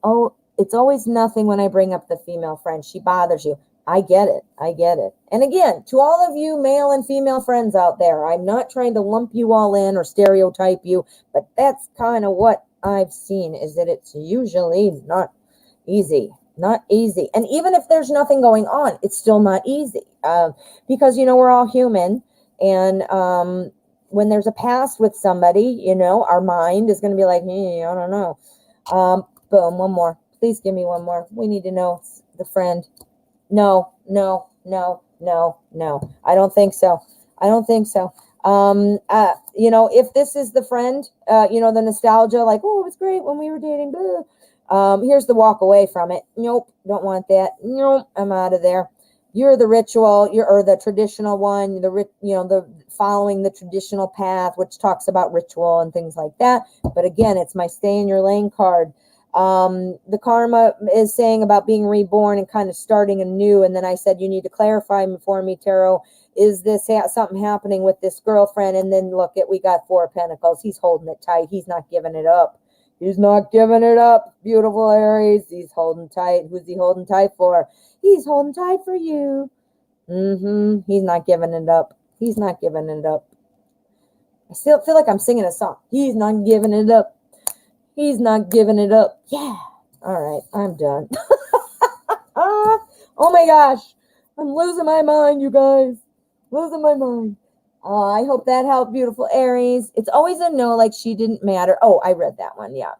always nothing when I bring up the female friend. She bothers you. I get it. I get it. And again, to all of you male and female friends out there, I'm not trying to lump you all in or stereotype you, but that's kind of what I've seen, is that it's usually not easy. Not easy. And even if there's nothing going on, it's still not easy. Because, you know, we're all human. And when there's a past with somebody, you know, our mind is going to be like, I don't know. Boom, one more. Please give me one more. We need to know the friend. No. I don't think so. You know, if this is the friend, you know, the nostalgia, like, oh, it was great when we were dating. Here's the walk away from it. Nope, don't want that. Nope, I'm out of there. You're the ritual, or the traditional one, the following the traditional path, which talks about ritual and things like that. But again, it's my stay in your lane card. The karma is saying about being reborn and kind of starting anew. And then I said, you need to clarify for me, Tarot, is this something happening with this girlfriend? And then look we got 4 of Pentacles. He's holding it tight. He's not giving it up. He's not giving it up. Beautiful Aries. He's holding tight. Who's he holding tight for? He's holding tight for you. He's not giving it up. He's not giving it up. I still feel like I'm singing a song. He's not giving it up. He's not giving it up. Yeah. All right. I'm done. Oh my gosh. I'm losing my mind, you guys. Losing my mind. I hope that helped, beautiful Aries. It's always a no, like she didn't matter. Oh, I read that one. Yeah.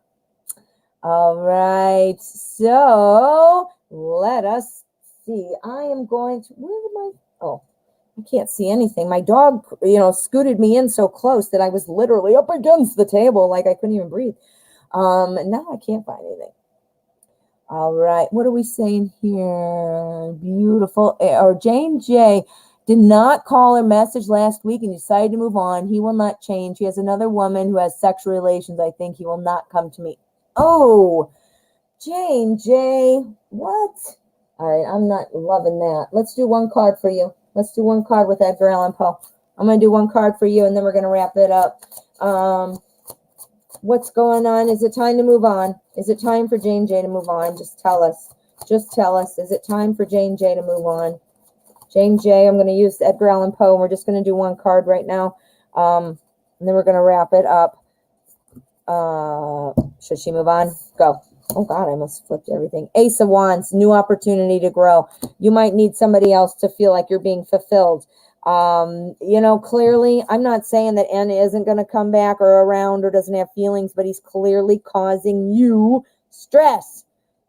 All right. So let us see. I am going to... Where am I? Oh, I can't see anything. My dog, scooted me in so close that I was literally up against the table, like I couldn't even breathe. Now I can't find anything. All right. What are we saying here? Beautiful. Or Jane J. did not call or message last week and decided to move on. He will not change. He has another woman who has sexual relations. I think he will not come to me. Oh, Jane J. What? All right. I'm not loving that. Let's do one card for you. Let's do one card with Edgar Allan Poe. I'm going to do one card for you, and then we're going to wrap it up. What's going on? Is it time to move on? Is it time for Jane J to move on? Just tell us. Just tell us. Is it time for Jane J to move on? Jane J, I'm going to use Edgar Allan Poe. And we're just going to do one card right now. And then we're going to wrap it up. Should she move on? Go. Oh, God, I almost flipped everything. Ace of Wands, new opportunity to grow. You might need somebody else to feel like you're being fulfilled. Clearly, I'm not saying that N isn't going to come back or around or doesn't have feelings, but he's clearly causing you stress.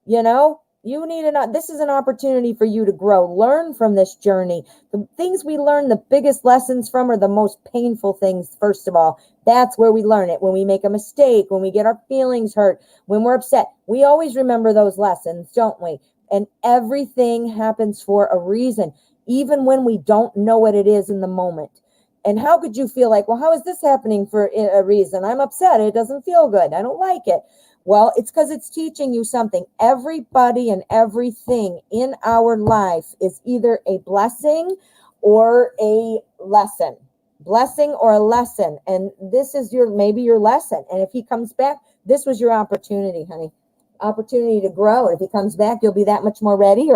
This is an opportunity for you to grow, learn from this journey. The things we learn, the biggest lessons from are the most painful things. First of all, that's where we learn it. When we make a mistake, when we get our feelings hurt, when we're upset, we always remember those lessons, don't we? And everything happens for a reason, even when we don't know what it is in the moment. And how could you feel like, well, how is this happening for a reason? I'm upset. It doesn't feel good. I don't like it. Well, it's because it's teaching you something. Everybody and everything in our life is either a blessing or a lesson. Blessing or a lesson. And this is maybe your lesson. And if he comes back, this was your opportunity, honey. Opportunity to grow. If he comes back, you'll be that much more ready,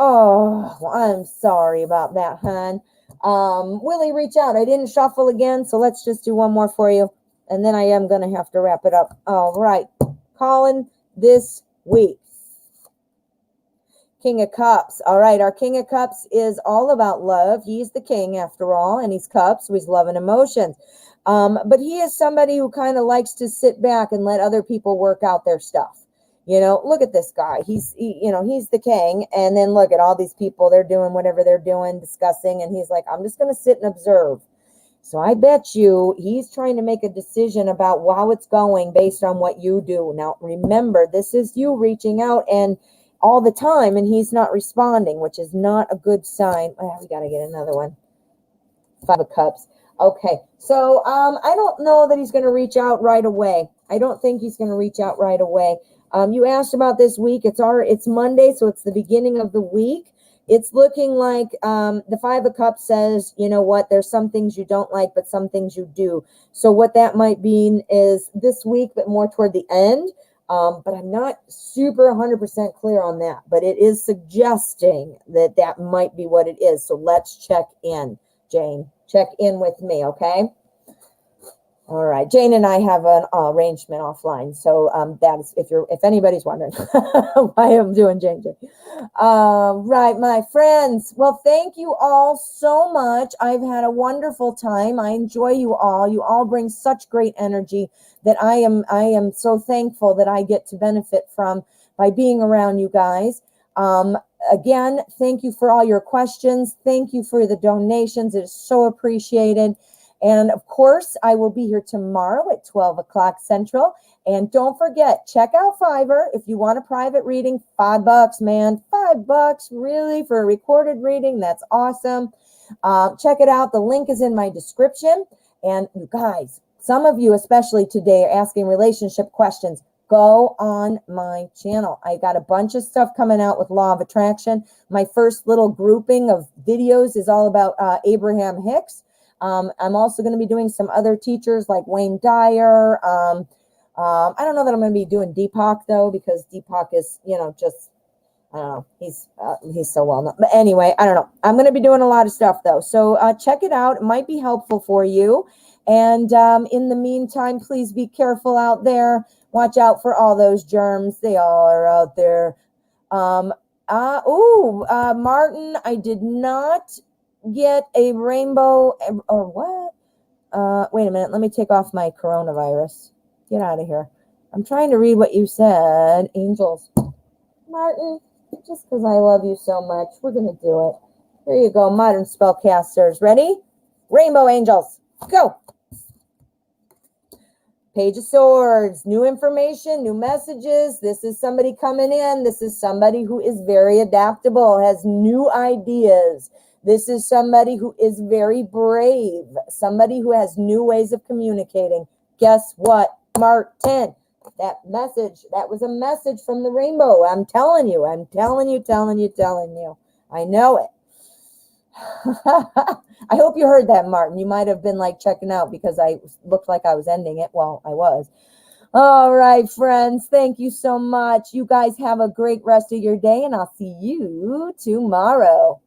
Oh, I'm sorry about that, hon. Willie, reach out. I didn't shuffle again, so let's just do one more for you. And then I am going to have to wrap it up. All right. Colin, this week. King of Cups. All right. Our King of Cups is all about love. He's the king, after all, and he's cups, so he's love and emotions. But he is somebody who kind of likes to sit back and let other people work out their stuff. Look at this guy. He's the king. And then look at all these people. They're doing whatever they're doing, discussing. And he's like, I'm just going to sit and observe. So I bet you he's trying to make a decision about how it's going based on what you do. Now, remember, this is you reaching out and all the time, and he's not responding, which is not a good sign. Oh, we got to get another one. 5 of Cups. Okay, so I don't know that he's going to reach out right away. I don't think he's going to reach out right away. You asked about this week. It's Monday, so it's the beginning of the week. It's looking like the 5 of Cups says, you know what, there's some things you don't like, but some things you do. So what that might mean is this week, but more toward the end. But I'm not super 100% clear on that. But it is suggesting that that might be what it is. So let's check in, Jane. Check in with me, okay? All right, Jane and I have an arrangement offline, so that is if anybody's wondering why I'm doing Jane. Right, my friends. Well, thank you all so much. I've had a wonderful time. I enjoy you all. You all bring such great energy that I am so thankful that I get to benefit from by being around you guys. Again, thank you for all your questions. Thank you for the donations. It is so appreciated. And of course, I will be here tomorrow at 12 o'clock Central. And don't forget, check out Fiverr if you want a private reading. $5, man. $5 really for a recorded reading. That's awesome. Check it out. The link is in my description. And you guys, some of you, especially today, are asking relationship questions. Go on my channel. I got a bunch of stuff coming out with Law of Attraction. My first little grouping of videos is all about Abraham Hicks. I'm also going to be doing some other teachers like Wayne Dyer. I don't know that I'm going to be doing Deepak though, because Deepak is, just, I don't know. He's so well known. But anyway, I don't know. I'm going to be doing a lot of stuff though. So check it out. It might be helpful for you. And in the meantime, please be careful out there. Watch out for all those germs. They all are out there. Martin, I did not get a rainbow or what? Wait a minute. Let me take off my coronavirus. Get out of here. I'm trying to read what you said. Angels. Martin, just because I love you so much, we're going to do it. Here you go. Modern spellcasters. Ready? Rainbow angels. Go. Page of Swords, new information, new messages. This is somebody coming in. This is somebody who is very adaptable, has new ideas. This is somebody who is very brave, somebody who has new ways of communicating. Guess what, Martin? That was a message from the rainbow. I'm telling you. I know it. I hope you heard that, Martin. You might have been like checking out because I looked like I was ending it. Well, I was. All right, friends. Thank you so much. You guys have a great rest of your day, and I'll see you tomorrow.